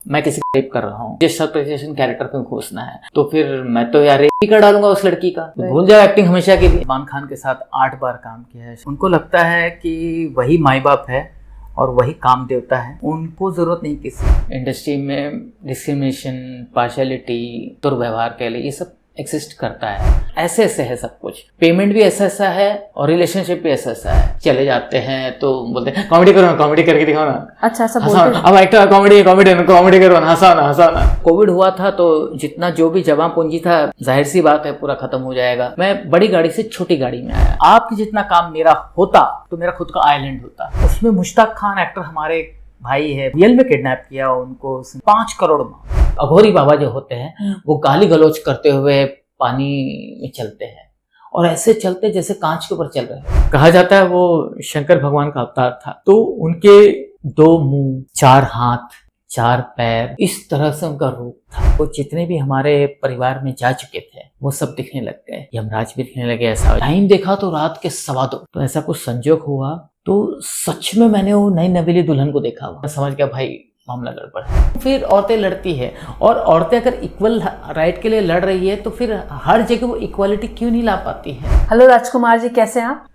मैं किसी का रेप कर रहा हूँ, जिस सब्सिट्यूशन कैरेक्टर पे घुसना है, तो फिर मैं तो यार रेप ही कर डालूंगा उस लड़की का। तो भूल जाओ एक्टिंग हमेशा के लिए। सलमान खान के साथ 8 बार काम किया है। उनको लगता है कि वही माई बाप है और वही काम देवता है, उनको जरूरत नहीं किसी। इंडस्ट्री में डिस्क्रिमिनेशन, पार्शियलिटी, दुर्व्यवहार कह ले, ये सब एक्सिस्ट करता है। ऐसे ऐसे है सब कुछ, पेमेंट भी ऐसा ऐसा है और रिलेशनशिप भी ऐसा ऐसा है। चले जाते हैं तो बोलते हैं कॉमेडी करो ना, कॉमेडी करके दिखाओ ना। अच्छा ऐसा बोलते हैं। अब एक्टर कॉमेडी करो ना, हंसाओ ना। कोविड हुआ था तो जितना जो भी जमा पूंजी था, जाहिर सी बात है पूरा खत्म हो जाएगा। मैं बड़ी गाड़ी से छोटी गाड़ी में आया। आपकी जितना काम मेरा होता तो मेरा खुद का आइलैंड होता। उसमें मुश्ताक खान एक्टर हमारे भाई है, रियल में किडनैप किया उनको 5 करोड़ में। अघोरी बाबा जो होते हैं वो गाली गलौज करते हुए पानी में चलते हैं और ऐसे चलते जैसे कांच के ऊपर चल रहे हैं। कहा जाता है वो शंकर भगवान का अवतार था। तो उनके 2 मुंह, 4 हाथ, 4 पैर, इस तरह से उनका रूप था। वो जितने भी हमारे परिवार में जा चुके थे वो सब दिखने लग गए, यमराज भी दिखने लगे। ऐसा टाइम देखा तो रात के 2:15। तो ऐसा कुछ संजोग हुआ तो सच में मैंने वो नई नवेली दुल्हन को देखा। मैं समझ गया भाई मामला गड़बड़ है। फिर औरतें लड़ती है और औरतें अगर इक्वल राइट के लिए लड़ रही है तो फिर हर जगह वो इक्वालिटी क्यों नहीं ला पाती है। हेलो राजकुमार जी, कैसे हैं आप?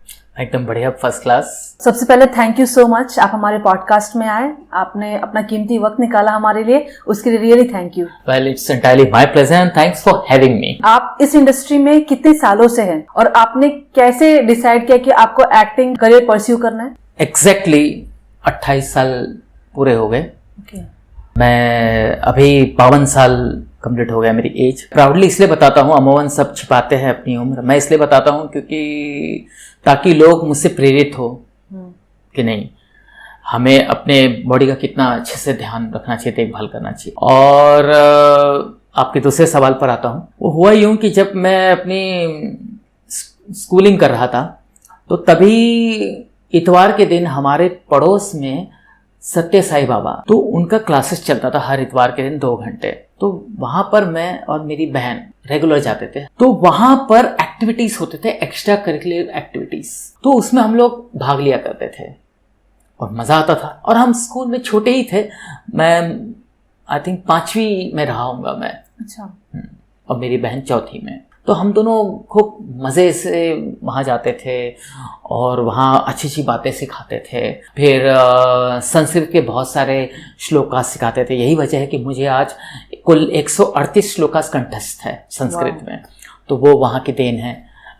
एकदम बढ़िया, फर्स्ट क्लास। सबसे पहले थैंक यू सो मच, आप हमारे पॉडकास्ट में आए, आपने अपना कीमती वक्त निकाला हमारे लिए, उसके लिए really thank you. Well, it's entirely my pleasure and thanks for having me. आप इस इंडस्ट्री में कितने सालों से हैं और आपने कैसे डिसाइड किया कि आपको एक्टिंग करियर परस्यू करना है? एग्जैक्टली 28 साल पूरे हो गए। मैं अभी 52 साल कंप्लीट हो गया मेरी एज। प्राउडली इसलिए बताता हूँ, अमूमन सब छिपाते हैं अपनी उम्र, मैं इसलिए बताता हूँ क्योंकि ताकि लोग मुझसे प्रेरित हो कि नहीं, हमें अपने बॉडी का कितना अच्छे से ध्यान रखना चाहिए, देखभाल करना चाहिए। और आपके दूसरे सवाल पर आता हूँ। वो हुआ यूँ कि जब मैं अपनी स्कूलिंग कर रहा था तो तभी इतवार के दिन हमारे पड़ोस में सत्य साई बाबा, तो उनका क्लासेस चलता था हर इतवार के दिन 2 घंटे। तो वहां पर मैं और मेरी बहन रेगुलर जाते थे। तो वहां पर एक्टिविटीज होते थे, एक्स्ट्रा करिकुलर एक्टिविटीज, तो उसमें हम लोग भाग लिया करते थे और मजा आता था। और हम स्कूल में छोटे ही थे, मैं आई थिंक 5वीं में रहा हूँगा मैं। अच्छा। और मेरी बहन 4थी में। तो हम दोनों खूब मज़े से वहाँ जाते थे और वहाँ अच्छी अच्छी बातें सिखाते थे। फिर संस्कृत के बहुत सारे श्लोकास सिखाते थे। यही वजह है कि मुझे आज कुल 138 श्लोकास कंठस्थ है संस्कृत में। तो वो वहाँ की देन है।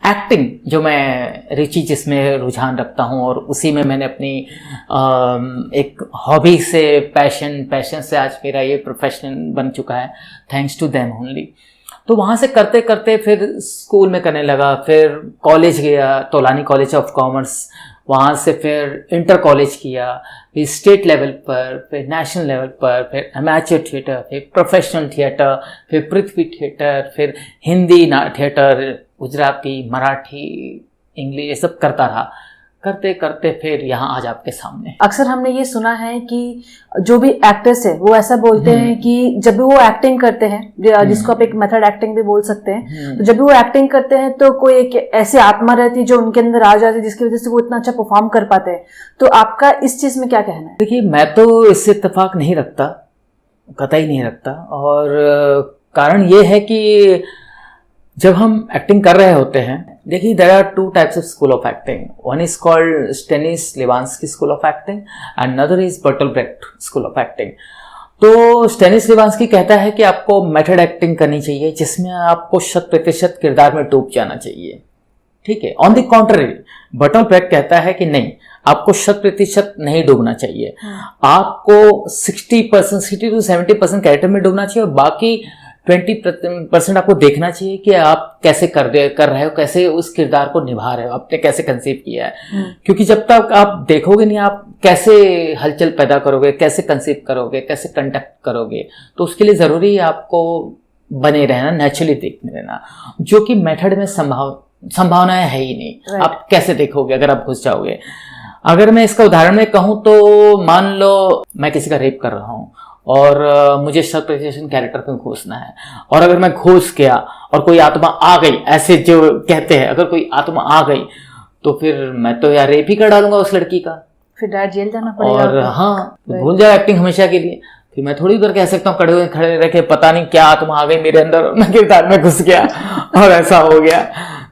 एक्टिंग जो मैं रुचि, जिसमें रुझान रखता हूँ और उसी में मैंने अपनी एक हॉबी से पैशन से आज मेरा ये प्रोफेशन बन चुका है, थैंक्स टू देम ओनली। तो वहाँ से करते करते फिर स्कूल में करने लगा, फिर कॉलेज गया, तोलानी कॉलेज ऑफ कॉमर्स, वहाँ से फिर इंटर कॉलेज किया, फिर स्टेट लेवल पर, फिर नेशनल लेवल पर, फिर अमेचर थिएटर, फिर प्रोफेशनल थिएटर, फिर पृथ्वी थिएटर, फिर हिंदी थिएटर, गुजराती, मराठी, इंग्लिश, ये सब करता रहा। करते करते फिर यहाँ आज आपके सामने। अक्सर हमने ये सुना है कि जो भी एक्टर्स है वो ऐसा बोलते हैं कि जब भी वो एक्टिंग करते हैं, जिसको आप एक मेथड एक्टिंग भी बोल सकते हैं, तो जब भी वो एक्टिंग करते हैं तो कोई एक ऐसी आत्मा रहती है जो उनके अंदर आ जाती है, जिसकी वजह से वो इतना अच्छा परफॉर्म कर पाते हैं। तो आपका इस चीज में क्या कहना है? देखिए, मैं तो इससे इत्तेफाक नहीं रखता, कतई नहीं रखता। और कारण ये है कि जब हम एक्टिंग कर रहे होते हैं, देखिए there are 2 types of school of acting. One is called Stanislavski school of acting and another is Bertolt Brecht school of acting. तो स्टेनिस लिवांस्की कहता है कि आपको मेथड एक्टिंग करनी चाहिए, जिसमें आपको 100% किरदार में डूब जाना चाहिए। ठीक है। On the contrary, Bertolt Brecht कहता है कि नहीं, आपको 100% नहीं डूबना चाहिए। आपको 60 to 70% कैरेक्टर में डूबना चाहिए और बाकी 20% आपको देखना चाहिए कि आप कैसे कर रहे हो, कैसे उस किरदार को निभा रहे हो, आपने कैसे कंसीव किया है। क्योंकि जब तक आप देखोगे नहीं, आप कैसे हलचल पैदा करोगे, कैसे कंसीव करोगे, कैसे कंडक्ट करोगे। तो उसके लिए जरूरी है आपको बने रहना, नेचुरली देखने रहना, जो कि मेथड में संभावनाएं है ही नहीं। आप कैसे देखोगे अगर आप घुस जाओगे। अगर मैं इसका उदाहरण में कहूँ तो मान लो मैं किसी का रेप कर रहा हूँ और मुझे सब्सिट्यूशन कैरेक्टर पे घुसना है, और अगर मैं घुस गया और कोई आत्मा आ गई, ऐसे जो कहते हैं, अगर कोई आत्मा आ गई तो फिर मैं तो यार रेप ही कर डालूंगा उस लड़की का, फिर डायरेक्ट जेल जाना पड़ेगा। और हाँ, भूल जाओ एक्टिंग हमेशा के लिए। फिर मैं थोड़ी देर कह सकता हूँ खड़े रह के पता नहीं क्या आत्मा आ गई मेरे अंदर, मैं किरदार में घुस गया और ऐसा हो गया।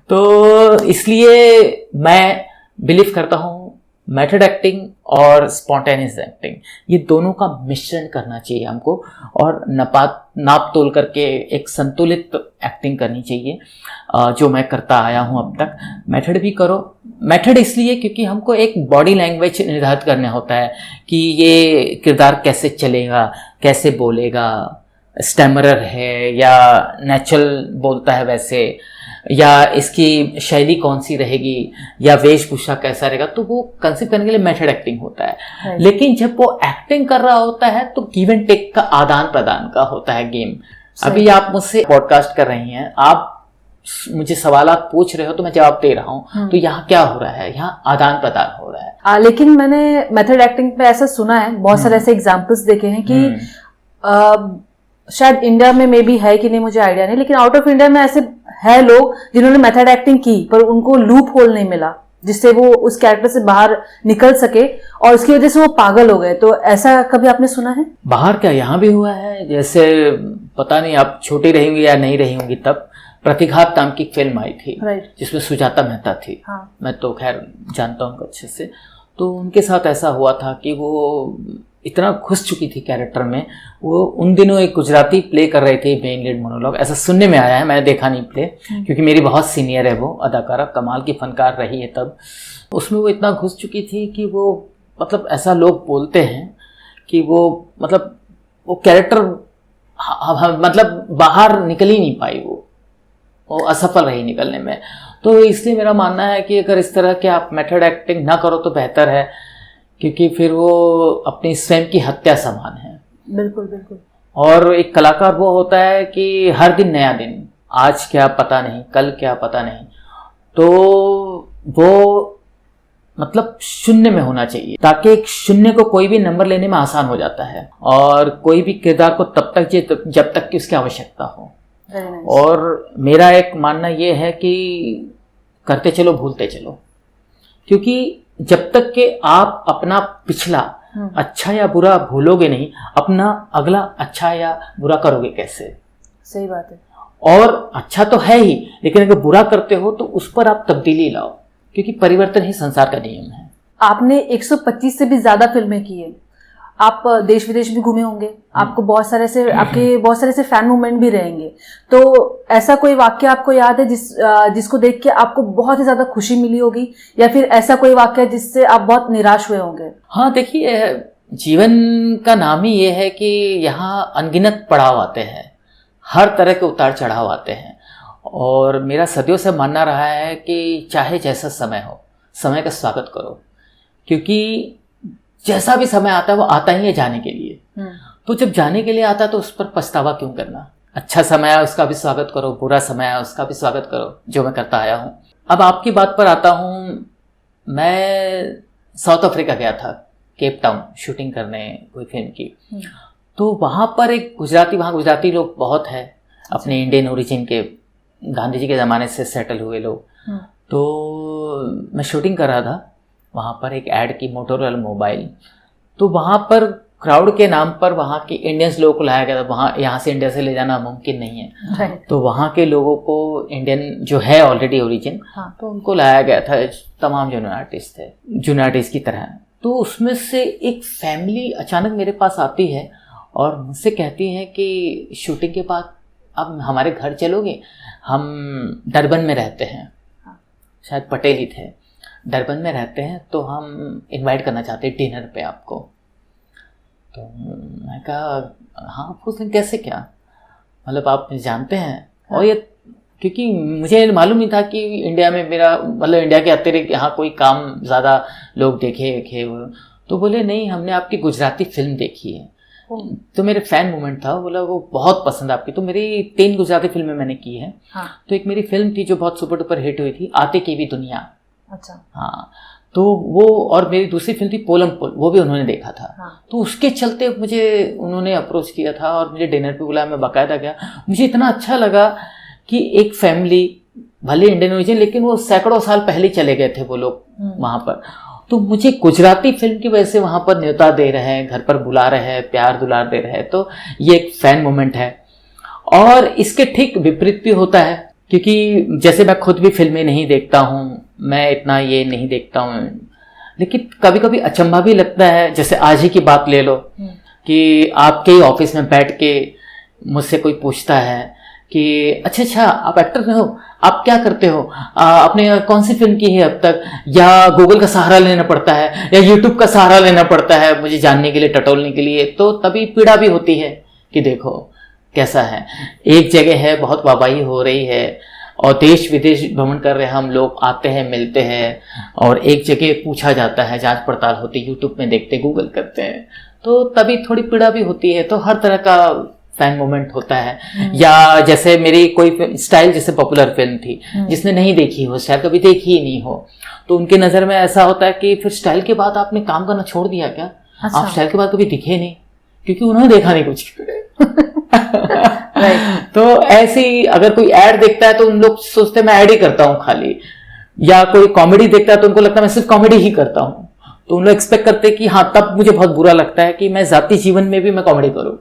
तो इसलिए मैं बिलीव करता हूँ मेथड एक्टिंग और स्पॉन्टेनियस एक्टिंग, ये दोनों का मिश्रण करना चाहिए हमको, और नाप तोल करके एक संतुलित एक्टिंग करनी चाहिए, जो मैं करता आया हूँ अब तक। मेथड भी करो, मेथड इसलिए क्योंकि हमको एक बॉडी लैंग्वेज निर्धारित करना होता है कि ये किरदार कैसे चलेगा, कैसे बोलेगा, स्टैमरर है या नेचुरल बोलता है वैसे, या इसकी शैली कौन सी रहेगी, या वेशभूषा कैसा रहेगा, तो वो कंसीव करने के लिए मेथड एक्टिंग होता है। लेकिन जब वो एक्टिंग कर रहा होता है तो गिव एंड टेक का आदान प्रदान का होता है गेम। अभी आप मुझसे पॉडकास्ट कर रही हैं, आप मुझे सवालात पूछ रहे हो तो मैं जवाब दे रहा हूँ, तो यहाँ क्या हो रहा है, यहाँ आदान प्रदान हो रहा है। लेकिन मैंने मेथड एक्टिंग पे ऐसा सुना है, बहुत सारे ऐसे एग्जाम्पल्स देखे हैं कि शायद इंडिया में मे बी है कि नहीं मुझे आइडिया नहीं, लेकिन आउट ऑफ इंडिया में ऐसे है लोग जिन्होंने मेथड एक्टिंग की पर उनको लूप होल नहीं मिला जिससे वो उस कैरेक्टर से बाहर निकल सके, और उसकी वजह से वो पागल हो गए। तो ऐसा कभी आपने सुना है? बाहर क्या, यहाँ भी हुआ है। जैसे पता नहीं आप छोटी रही होंगी या नहीं रही होंगी, तब प्रतिघात नाम की फिल्म आई थी जिसमें सुजाता मेहता थी। मैं तो खैर जानता हूँ अच्छे से। तो उनके साथ ऐसा हुआ था कि वो इतना घुस चुकी थी कैरेक्टर में। वो उन दिनों एक गुजराती प्ले कर रहे थे, मेन लीड मोनोलॉग, ऐसा सुनने में आया है, मैंने देखा नहीं प्ले, क्योंकि मेरी बहुत सीनियर है वो अदाकारा, कमाल की फनकार रही है तब। उसमें वो इतना घुस चुकी थी कि वो मतलब ऐसा लोग बोलते हैं कि वो मतलब वो कैरेक्टर मतलब बाहर निकल ही नहीं पाई, वो असफल रही निकलने में। तो इसलिए मेरा मानना है कि अगर इस तरह के आप मेथड एक्टिंग ना करो तो बेहतर है, क्योंकि फिर वो अपनी स्वयं की हत्या समान है। बिल्कुल बिल्कुल। और एक कलाकार वो होता है कि हर दिन नया दिन, आज क्या पता नहीं, कल क्या पता नहीं, तो वो मतलब शून्य में होना चाहिए, ताकि एक शून्य को कोई भी नंबर लेने में आसान हो जाता है, और कोई भी किरदार को तब तक जब तक कि उसकी आवश्यकता हो। और मेरा एक मानना ये है कि करते चलो भूलते चलो, क्योंकि जब तक कि आप अपना पिछला अच्छा या बुरा भूलोगे नहीं, अपना अगला अच्छा या बुरा करोगे कैसे? सही बात है। और अच्छा तो है ही, लेकिन अगर बुरा करते हो तो उस पर आप तब्दीली लाओ, क्योंकि परिवर्तन ही संसार का नियम है। आपने 125 से भी ज्यादा फिल्में की है, आप देश विदेश भी घूमे होंगे, आपको बहुत सारे से फैन मूवमेंट भी रहेंगे। तो ऐसा कोई वाक्य आपको याद है जिसको देख के आपको बहुत ही ज्यादा खुशी मिली होगी, या फिर ऐसा कोई वाक्य जिससे आप बहुत निराश हुए होंगे? हाँ, देखिए, जीवन का नाम ही ये है कि यहाँ अनगिनत पड़ाव आते हैं, हर तरह के उतार चढ़ाव आते हैं, और मेरा सदियों से मानना रहा है कि चाहे जैसा समय हो, समय का स्वागत करो, क्योंकि जैसा भी समय आता है वो आता ही है जाने के लिए। तो जब जाने के लिए आता है तो उस पर पछतावा क्यों करना? अच्छा समय आया उसका भी स्वागत करो, बुरा समय आया उसका भी स्वागत करो, जो मैं करता आया हूँ। अब आपकी बात पर आता हूँ, मैं साउथ अफ्रीका गया था, केप टाउन, शूटिंग करने कोई फिल्म की। तो वहाँ पर वहाँ गुजराती लोग बहुत है, अपने इंडियन ओरिजिन के, गांधी जी के ज़माने से सेटल हुए लोग। तो मैं शूटिंग कर रहा था वहाँ पर, एक ऐड की मोटोरोला मोबाइल। तो वहाँ पर क्राउड के नाम पर वहाँ के इंडियंस लोगों को लाया गया था। वहाँ यहाँ से इंडिया से ले जाना मुमकिन नहीं है, तो वहाँ के लोगों को, इंडियन जो है ऑलरेडी ओरिजिन, तो उनको लाया गया था, तमाम जूनियर आर्टिस्ट थे, जूनियर आर्टिस्ट की तरह। तो उसमें से एक फैमिली अचानक मेरे पास आती है और मुझसे कहती है कि शूटिंग के बाद अब हमारे घर चलोगे, हम डरबन में रहते हैं, शायद पटेल ही थे, डरबन में रहते हैं, तो हम इनवाइट करना चाहते हैं डिनर पे आपको। तो मैं कहा हाँ, पूछ लें कैसे, क्या मतलब आप जानते हैं? और ये क्योंकि मुझे मालूम नहीं था कि इंडिया में मेरा मतलब इंडिया के अतिरिक्त यहाँ कोई काम ज़्यादा लोग देखे। तो बोले नहीं, हमने आपकी गुजराती फिल्म देखी है। तो मेरे फैन मूवमेंट था, बोला वो बहुत पसंद आपकी। तो मेरी 3 गुजराती फिल्में मैंने की है। तो एक मेरी फिल्म थी जो बहुत सुपर डुपर हिट हुई थी, आते की भी दुनिया। अच्छा। हाँ, तो वो, और मेरी दूसरी फिल्म थी पोलम पोल, वो भी उन्होंने देखा था। तो उसके चलते मुझे उन्होंने अप्रोच किया था और मुझे डिनर पे बुलाया, मैं बाकायदा गया। मुझे इतना अच्छा लगा कि एक फैमिली, भले इंडियन ओरिजिन, लेकिन वो सैकड़ों साल पहले चले गए थे वो लोग वहाँ पर, तो मुझे गुजराती फिल्म की वजह से वहाँ पर न्योता दे रहे हैं, घर पर बुला रहे हैं, प्यार दुलार दे रहे हैं, तो ये एक फैन मोमेंट है। और इसके ठीक विपरीत भी होता है, क्योंकि जैसे मैं खुद भी फिल्में नहीं देखता हूँ, मैं इतना ये नहीं देखता हूँ, लेकिन कभी कभी अचंभा भी लगता है। जैसे आज ही की बात ले लो कि आपके ऑफिस में बैठ के मुझसे कोई पूछता है कि अच्छा आप एक्टर हो, आप क्या करते हो, आपने कौन सी फिल्म की है अब तक, या गूगल का सहारा लेना पड़ता है या यूट्यूब का सहारा लेना पड़ता है मुझे जानने के लिए, टटोलने के लिए। तो तभी पीड़ा भी होती है कि देखो कैसा है, एक जगह है, बहुत वाहवाही हो रही है और देश विदेश भ्रमण कर रहे हैं हम लोग, आते हैं, मिलते हैं, और एक जगह पूछा जाता है, जांच पड़ताल होती है, यूट्यूब में देखते, गूगल करते हैं, तो तभी थोड़ी पीड़ा भी होती है। तो हर तरह का फैन मोमेंट होता है। या जैसे मेरी कोई स्टाइल जैसे पॉपुलर फिल्म थी, जिसने नहीं देखी हो, स्टाइल कभी देखी ही नहीं हो, तो उनके नज़र में ऐसा होता है कि फिर स्टाइल के बाद आपने काम करना छोड़ दिया क्या? अच्छा। आप स्टाइल के बाद कभी दिखे नहीं, क्योंकि उन्होंने देखा नहीं कुछ। तो ऐसी अगर कोई ऐड देखता है तो उन लोग सोचते हैं मैं ऐड ही करता हूँ खाली, या कोई कॉमेडी देखता है तो उनको लगता है मैं सिर्फ कॉमेडी ही करता हूँ, तो उन लोग एक्सपेक्ट करते हैं कि हाँ, तब मुझे बहुत बुरा लगता है कि मैं जाती जीवन में भी मैं कॉमेडी करूँ।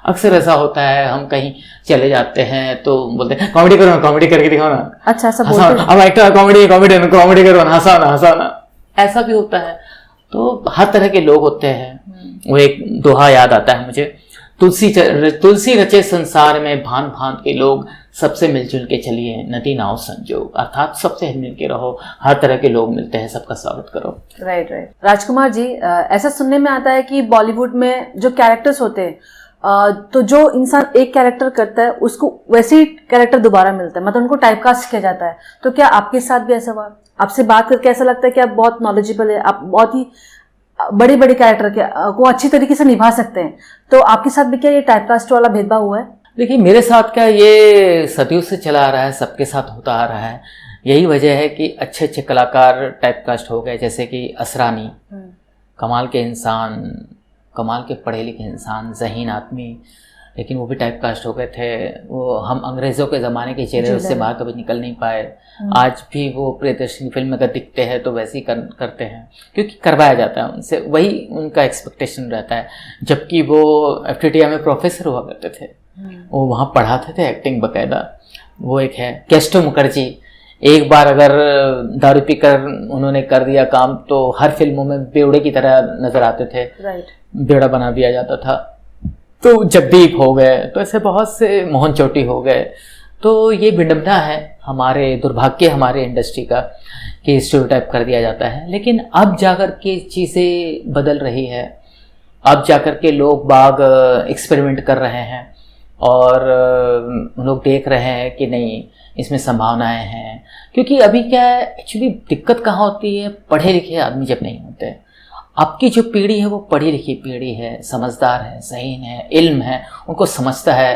अक्सर ऐसा होता है, हम कहीं चले जाते हैं तो बोलते हैं कॉमेडी करो, कॉमेडी करके दिखाओ ना। अच्छा, ऐसा बोलते हैं। अब एक्टर कॉमेडी करो ना, हंसाना, ऐसा भी होता है। तो हर तरह के लोग होते हैं। वो एक दोहा याद आता है मुझे, तुलसी रचे संसार में भांत भांत के लोग, सबसे मिलजुल के चलिए नदी नाव संजोग, अर्थात सबसे मिल के रहो, हर तरह के लोग मिलते हैं, सबका स्वागत करो। राइट। राजकुमार जी, ऐसा सुनने में आता है कि बॉलीवुड में जो कैरेक्टर्स होते हैं, तो जो इंसान एक कैरेक्टर करता है उसको वैसे ही कैरेक्टर दोबारा मिलता है, मतलब उनको टाइपकास्ट किया जाता है। तो क्या आपके साथ भी ऐसा हुआ? आपसे बात करके ऐसा लगता है कि आप बहुत नॉलेजेबल है, आप बहुत ही बड़े बड़े कैरेक्टर को अच्छी तरीके से निभा सकते हैं, तो आपके साथ भी क्या ये टाइपकास्ट वाला भेदभाव हुआ है? देखिए, मेरे साथ क्या, ये सदियों से चला आ रहा है, सबके साथ होता आ रहा है। यही वजह है कि अच्छे अच्छे कलाकार टाइपकास्ट हो गए, जैसे कि असरानी, कमाल के इंसान, कमाल के पढ़े लिखे इंसान, ज़हीन आदमी, लेकिन वो भी टाइपकास्ट हो गए थे। वो हम अंग्रेज़ों के ज़माने के चेहरे उससे बाहर कभी निकल नहीं पाए। आज भी वो प्रियदर्शनी फिल्म में अगर दिखते हैं तो वैसे ही करते हैं, क्योंकि करवाया जाता है उनसे, वही उनका एक्सपेक्टेशन रहता है। जबकि वो FTTI में प्रोफेसर हुआ करते थे, वो वहाँ पढ़ाते थे एक्टिंग बकायदा। वो एक है केस्टो मुखर्जी, एक बार अगर दारू पी कर उन्होंने कर दिया काम तो हर फिल्मों में बेवड़े की तरह नजर आते थे। बेवड़ा बना दिया जाता था। तो जगदीप हो गए, तो ऐसे बहुत से, मोहन चोटी हो गए। तो ये विडंबना है, हमारे दुर्भाग्य हमारे इंडस्ट्री का, कि स्टीरियोटाइप कर दिया जाता है। लेकिन अब जाकर के चीज़ें बदल रही है, अब जाकर के लोग बाग एक्सपेरिमेंट कर रहे हैं और लोग देख रहे हैं कि नहीं, इसमें संभावनाएं हैं। क्योंकि अभी क्या है, एक्चुअली दिक्कत कहाँ होती है, पढ़े लिखे आदमी जब नहीं होते। आपकी जो पीढ़ी है वो पढ़ी लिखी पीढ़ी है, समझदार है, ज़हीन है, इल्म है, उनको समझता है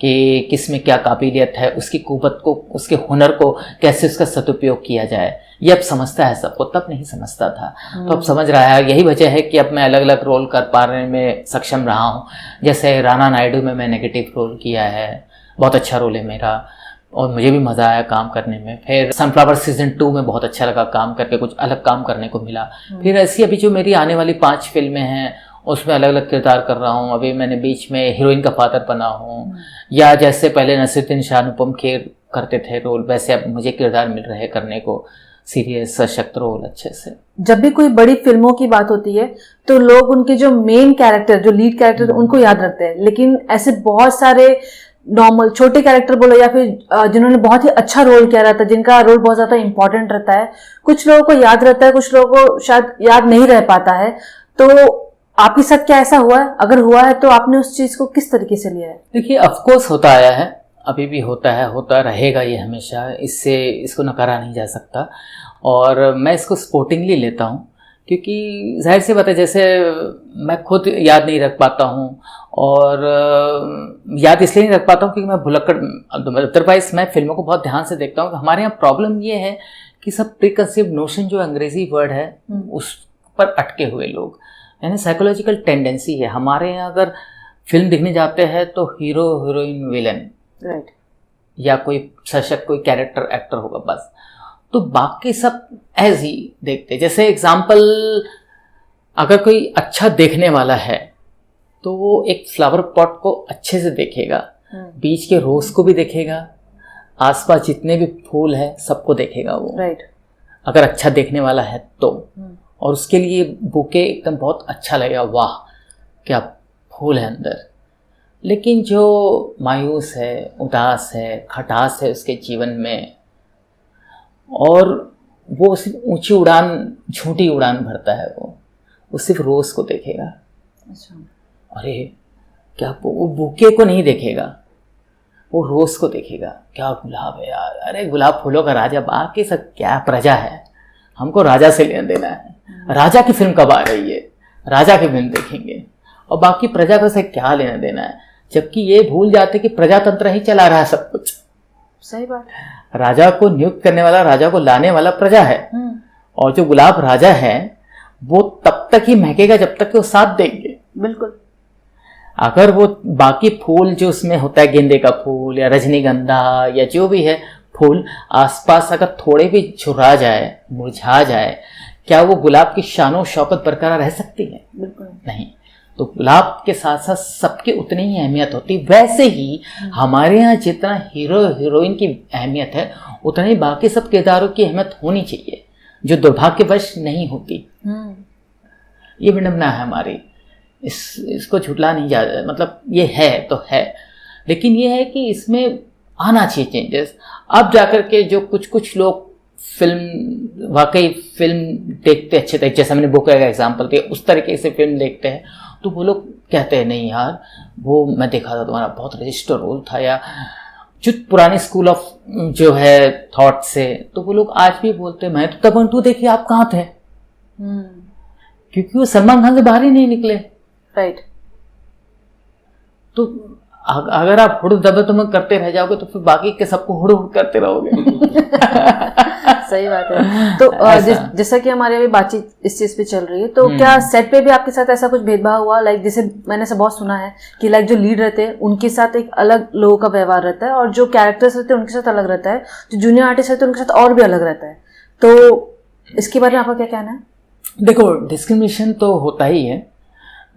कि किस में क्या काबिलियत है, उसकी कुव्वत को, उसके हुनर को कैसे उसका सदुपयोग किया जाए, ये अब समझता है सबको, तब नहीं समझता था। तो अब समझ रहा है। यही वजह है कि अब मैं अलग अलग रोल कर पाने में सक्षम रहा हूँ। जैसे राणा नायडू में मैं नेगेटिव रोल किया है, बहुत अच्छा रोल है मेरा और मुझे भी मज़ा आया काम करने में। फिर सनफ्लावर सीजन 2 में बहुत अच्छा लगा काम करके, कुछ अलग काम करने को मिला। फिर ऐसी अभी जो मेरी आने वाली 5 फिल्में हैं उसमें अलग अलग किरदार कर रहा हूँ। अभी मैंने बीच में हीरोइन का फादर बना हूँ, या जैसे पहले नसीरुद्दीन शाह अनुपम खेर करते थे रोल, वैसे अब मुझे किरदार मिल रहे करने को, सीरियस सशक्त रोल अच्छे से। जब भी कोई बड़ी फिल्मों की बात होती है तो लोग उनके जो मेन कैरेक्टर, जो लीड कैरेक्टर, उनको याद रखते हैं। लेकिन ऐसे बहुत सारे नॉर्मल छोटे कैरेक्टर बोलो या फिर जिन्होंने बहुत ही अच्छा रोल किया रहता है, जिनका रोल बहुत ज्यादा इंपॉर्टेंट रहता है, कुछ लोगों को याद रहता है, कुछ लोगों को शायद याद नहीं रह पाता है। तो आपके साथ क्या ऐसा हुआ है? अगर हुआ है तो आपने उस चीज को किस तरीके से लिया है? देखिए, ऑफकोर्स होता आया है, अभी भी होता है, होता रहेगा ये हमेशा, इसको नकारा नहीं जा सकता। और मैं इसको स्पोर्टिंगली लेता हूँ, क्योंकि जाहिर सी बात है, जैसे मैं खुद याद नहीं रख पाता हूँ, और याद इसलिए नहीं रख पाता हूँ क्योंकि मैं भुलक्कड़, अदरवाइज मैं फिल्मों को बहुत ध्यान से देखता हूँ। हमारे यहाँ प्रॉब्लम ये है कि सब प्रीकंसीव्ड नोशन, जो अंग्रेजी वर्ड है, उस पर अटके हुए लोग, यानी साइकोलॉजिकल टेंडेंसी है हमारे यहाँ। अगर फिल्म देखने जाते हैं तो हीरो हीरोइन विलन, राइट, या कोई सशक्त कोई कैरेक्टर एक्टर होगा बस। तो बाकी सब ऐज ही देखते। जैसे एग्जाम्पल, अगर कोई अच्छा देखने वाला है तो वो एक फ्लावर पॉट को अच्छे से देखेगा, बीच के रोज को भी देखेगा, आसपास जितने भी फूल है सबको देखेगा वो, राइट। अगर अच्छा देखने वाला है तो। और उसके लिए बुके एकदम बहुत अच्छा लगेगा, वाह क्या फूल है अंदर। लेकिन जो मायूस है, उदास है, खटास है उसके जीवन में, और वो सिर्फ ऊंची उड़ान, झूठी उड़ान भरता है, वो सिर्फ रोज को देखेगा। अच्छा। अरे क्या, वो बुके को नहीं देखेगा, वो रोज को देखेगा, क्या गुलाब है यार, अरे गुलाब फूलों का राजा, बाकी सब क्या प्रजा है, हमको राजा से लेना देना है, राजा की फिल्म कब आ रही है, राजा की फिल्म देखेंगे, और बाकी प्रजा को से क्या लेना देना है। जबकि ये भूल जाते कि प्रजातंत्र ही चला रहा है सब कुछ। सही बात। राजा को नियुक्त करने वाला, राजा को लाने वाला प्रजा है, और जो गुलाब राजा है वो तब तक ही महकेगा जब तक कि वो साथ देंगे। बिल्कुल। अगर वो बाकी फूल जो उसमें होता है, गेंदे का फूल या रजनीगंधा या जो भी है फूल, आसपास अगर थोड़े भी झुर्रा जाए, मुरझा जाए, क्या वो गुलाब की शानो शौकत बरकरार रह सकती है? बिल्कुल नहीं। तो गुलाब के साथ साथ सबकी उतनी ही अहमियत होती। वैसे ही हमारे यहाँ जितना हीरो हीरोइन की अहमियत है, उतना ही बाकी सब किरदारों की अहमियत होनी चाहिए, जो दुर्भाग्यवश नहीं होती। ये विडंबना है हमारी, इसको झुटला नहीं जा, मतलब ये है तो है, लेकिन ये है कि इसमें आना चाहिए चेंजेस। अब जाकर के जो कुछ लोग फिल्म, वाकई फिल्म देखते अच्छे तरीके, जैसे मैंने बुक का एग्जाम्पल दिया, उस तरीके से फिल्म देखते हैं, तो वो लोग कहते हैं नहीं यार, वो मैं देखा था तुम्हारा बहुत रजिस्टर रोल था, या जो पुरानी स्कूल ऑफ जो है थॉट से, तो वो लोग आज भी बोलते हैं मैं तो दबंग 2 देखी, आप कहाँ थे? क्योंकि वो सलमान खान से बाहर ही नहीं निकले। राइट। तो अगर आप हुड़ दबे तुम्हें करते रह जाओगे तो फिर बाकी के सबको हुड़ करते रहोगे। सही बात है। तो जैसा कि हमारी अभी बातचीत इस चीज पे चल रही है, तो क्या सेट पे भी आपके साथ ऐसा कुछ भेदभाव हुआ? लाइक जैसे मैंने ऐसा बहुत सुना है कि लाइक जो लीड रहते हैं उनके साथ एक अलग लोगों का व्यवहार रहता है, और जो कैरेक्टर्स रहते हैं उनके साथ अलग रहता है, जो जूनियर आर्टिस्ट रहते हैं उनके साथ और भी अलग रहता है। तो इसके बारे में आपका क्या कहना है? देखो, डिस्क्रिमिनेशन तो होता ही है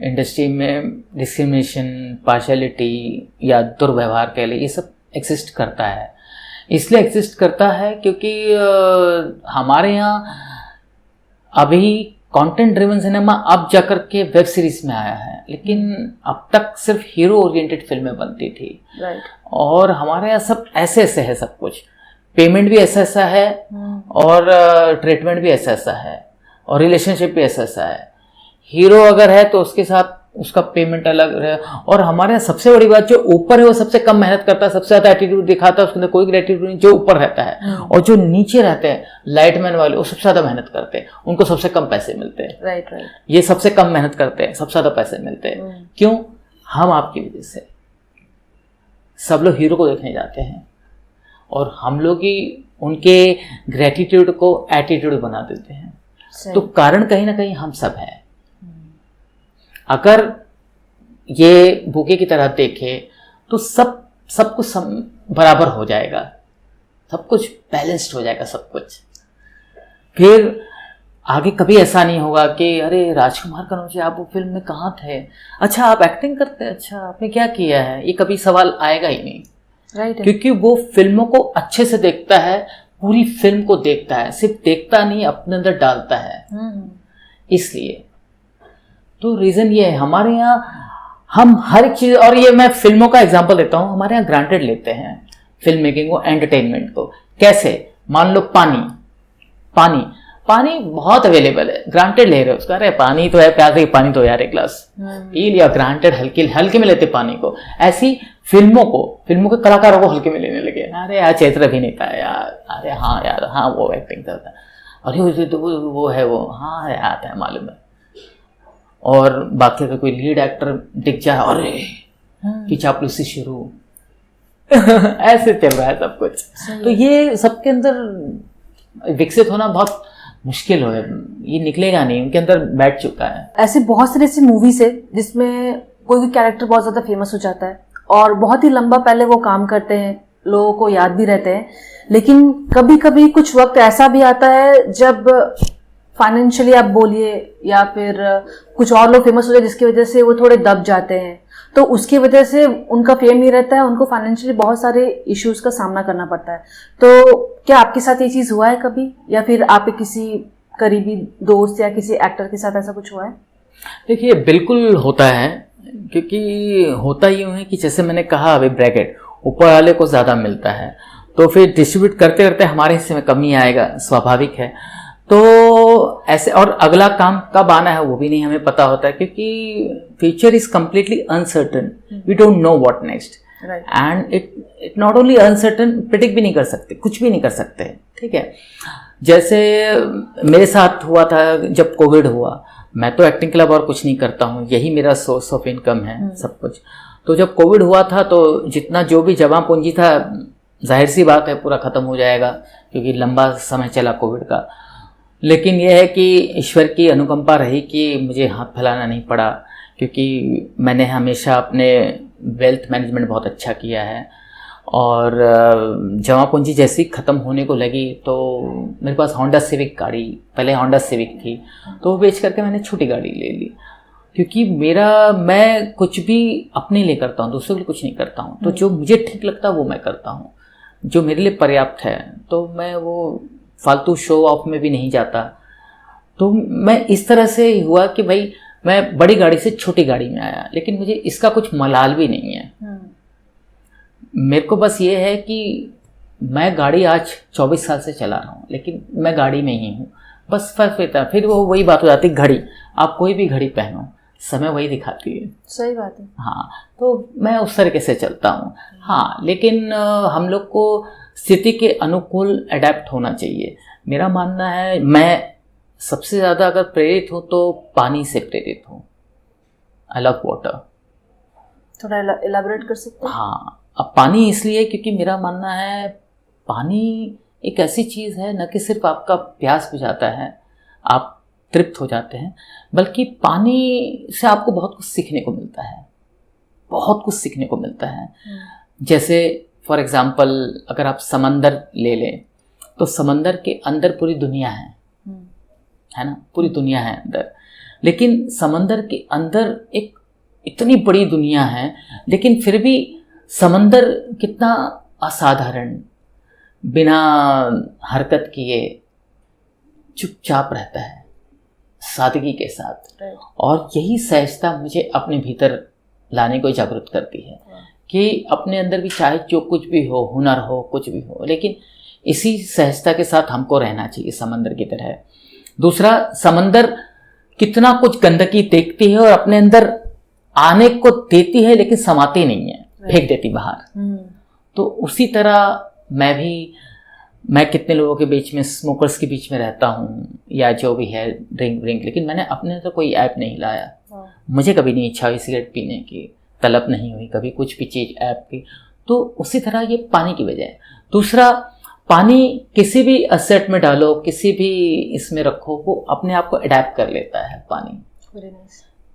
इंडस्ट्री में, डिस्क्रिमिनेशन, पार्शियलिटी या दुर्व्यवहार कह ले, ये सब एग्जिस्ट करता है। इसलिए एग्जिस्ट करता है क्योंकि हमारे यहाँ अभी कंटेंट ड्रिवन सिनेमा अब जाकर के वेब सीरीज में आया है, लेकिन अब तक सिर्फ हीरो ओरिएंटेड फिल्में बनती थी। राइट। और हमारे यहाँ सब ऐसे ऐसे है, सब कुछ पेमेंट भी ऐसा ऐसा है, और ट्रीटमेंट भी ऐसा ऐसा है, और रिलेशनशिप भी ऐसा ऐसा है। हीरो अगर है तो उसके साथ उसका पेमेंट अलग है। और हमारे यहाँ सबसे बड़ी बात, जो ऊपर है वो सबसे कम मेहनत करता है, सबसे ज्यादा एटीट्यूड दिखाता है, उसके अंदर कोई ग्रेटिट्यूड नहीं। जो ऊपर रहता है और जो नीचे रहते हैं लाइटमैन वाले, वो सबसे ज्यादा मेहनत करते हैं, उनको सबसे कम पैसे मिलते हैं। Right right. ये सबसे कम मेहनत करते हैं, सबसे ज्यादा पैसे मिलते हैं। क्यों? हम आपकी वजह से सब लोग हीरो को देखने जाते हैं, और हम लोग ही उनके ग्रेटिट्यूड को एटीट्यूड बना देते हैं। तो कारण कहीं ना कहीं हम सब हैं। अगर ये बुके की तरह देखे तो सब कुछ बराबर हो जाएगा, सब कुछ बैलेंस्ड हो जाएगा, सब कुछ। फिर आगे कभी ऐसा नहीं होगा कि अरे राजकुमार कनौजिया आप वो फिल्म में कहाँ थे, अच्छा आप एक्टिंग करते हैं, अच्छा आपने क्या किया है, ये कभी सवाल आएगा ही नहीं। राइट। क्योंकि वो फिल्मों को अच्छे से देखता है, पूरी फिल्म को देखता है, सिर्फ देखता नहीं अपने अंदर डालता है। इसलिए तो रीजन ये है हमारे यहाँ हम हर एक चीज, और ये मैं फिल्मों का एग्जांपल देता हूँ, हमारे यहाँ ग्रांटेड लेते हैं फिल्म मेकिंग को, एंटरटेनमेंट को। कैसे? मान लो पानी बहुत अवेलेबल है, ग्रांटेड ले रहे हो उसका, अरे पानी तो है, प्यास है, पानी तो यार एक गिलास पी लिया, ग्रांटेड हल्के में लेते पानी को। ऐसी फिल्मों के कलाकारों को हल्के में लेने लगे, अरे यार चैत्र भी नहीं था यार, अरे हाँ यार, हाँ वो एक्टिंग करता है, अरे तो वो है वो, हाँ यार आता है मालूम है। और बाकी अगर कोई लीड एक्टर दिख जाए, अरे कि चापलूसी शुरू ऐसे चल रहा है सब कुछ। तो ये सबके अंदर विकसित होना बहुत मुश्किल है, ये निकलेगा नहीं, उनके अंदर बैठ चुका है। ऐसे बहुत सारे ऐसी मूवीज है जिसमें कोई भी कैरेक्टर बहुत ज्यादा फेमस हो जाता है, और बहुत ही लंबा पहले वो काम करते हैं, लोगों को याद भी रहते हैं, लेकिन कभी कभी कुछ वक्त ऐसा भी आता है जब फाइनेंशियली आप बोलिए या फिर कुछ और लोग फेमस हो जाए जिसकी वजह से वो थोड़े दब जाते हैं, तो उसकी वजह से उनका फेम नहीं रहता है, उनको फाइनेंशियली बहुत सारे इश्यूज का सामना करना पड़ता है। तो क्या आपके साथ ये चीज़ हुआ है कभी, या फिर आप किसी करीबी दोस्त या किसी एक्टर के साथ ऐसा कुछ हुआ है? देखिए, बिल्कुल होता है, क्योंकि होता यूँ है कि जैसे मैंने कहा अभी ब्रैकेट ऊपर वाले को ज़्यादा मिलता है, तो फिर डिस्ट्रीब्यूट करते करते हमारे हिस्से में कमी आएगा, स्वाभाविक है। तो ऐसे, और अगला काम कब आना है वो भी नहीं हमें पता होता है, क्योंकि future is completely uncertain, we don't know what next, and it not only uncertain, predict भी नहीं कर सकते, कुछ भी नहीं कर सकते, ठीक है। जैसे मेरे साथ हुआ था जब कोविड हुआ, मैं तो एक्टिंग क्लब और कुछ नहीं करता हूँ, यही मेरा सोर्स ऑफ इनकम है सब कुछ। तो जब कोविड हुआ था तो जितना जो भी जमा पूंजी था, जाहिर सी बात है पूरा ख़त्म हो जाएगा, क्योंकि लंबा समय चला कोविड का। लेकिन यह है कि ईश्वर की अनुकंपा रही कि मुझे हाथ फैलाना नहीं पड़ा, क्योंकि मैंने हमेशा अपने वेल्थ मैनेजमेंट बहुत अच्छा किया है, और जमा पूंजी जैसी ख़त्म होने को लगी तो मेरे पास होंडा सिविक गाड़ी, पहले होंडा सिविक थी, तो वो बेच करके मैंने छोटी गाड़ी ले ली, क्योंकि मैं कुछ भी अपने लिए करता हूँ, दूसरों के लिए कुछ नहीं करता हूँ। तो जो मुझे ठीक लगता है वो मैं करता हूँ, जो मेरे लिए पर्याप्त है, तो मैं वो फालतू शो ऑफ में भी नहीं जाता। तो मैं इस तरह से हुआ कि भाई मैं बड़ी गाड़ी से छोटी गाड़ी में आया, लेकिन मुझे इसका कुछ मलाल भी नहीं है। मेरे को बस ये है कि मैं गाड़ी आज 24 साल से चला रहा हूँ, लेकिन मैं गाड़ी में ही हूँ, बस फर्क रहता है। फिर वो वही बात हो जाती, घड़ी, आप कोई भी घड़ी पहनो, समय वही दिखाती है। सही बात है। हाँ, तो मैं उस तरीके से चलता हूँ। हाँ, लेकिन हम लोग को स्थिति के अनुकूल अडेप्ट होना चाहिए। मेरा मानना है, मैं सबसे ज़्यादा अगर प्रेरित हूँ तो पानी से प्रेरित हूँ। I love water. थोड़ा इलाबोरेट कर सकते हैं? हाँ, अब पानी इसलिए क्योंकि मेरा मानना है पानी एक ऐसी चीज़ है, न कि सिर्फ आपका प्यास बुझाता है, आप तृप्त हो जाते हैं, बल्कि पानी से आपको बहुत कुछ सीखने को मिलता है, बहुत कुछ सीखने को मिलता है। जैसे फॉर एग्जांपल अगर आप समंदर ले लें, तो समंदर के अंदर पूरी दुनिया है ना, पूरी दुनिया है अंदर, लेकिन समंदर के अंदर एक इतनी बड़ी दुनिया है, लेकिन फिर भी समंदर कितना असाधारण, बिना हरकत किए चुपचाप रहता है, सादगी के साथ। और यही सहजता मुझे अपने भीतर लाने को जागरूक करती है कि अपने अंदर भी चाहे जो कुछ भी हो, हुनर हो, कुछ भी हो, लेकिन इसी सहजता के साथ हमको रहना चाहिए समंदर की तरह। दूसरा, समंदर कितना कुछ गंदगी देखती है और अपने अंदर आने को देती है, लेकिन समाती नहीं है, फेंक देती बाहर। तो उसी तरह मैं कितने लोगों के बीच में, स्मोकर्स के बीच में रहता हूँ, या जो भी है ड्रिंक, लेकिन मैंने अपने अंदर कोई ऐप नहीं लाया। मुझे कभी नहीं इच्छा हुई सिगरेट पीने की, तलब नहीं हुई कभी कुछ भी चीज़ ऐप की। तो उसी तरह ये पानी की वजह है। दूसरा, पानी किसी भी असेट में डालो, किसी भी इसमें रखो, वो अपने आप को अडेप्ट कर लेता है। पानी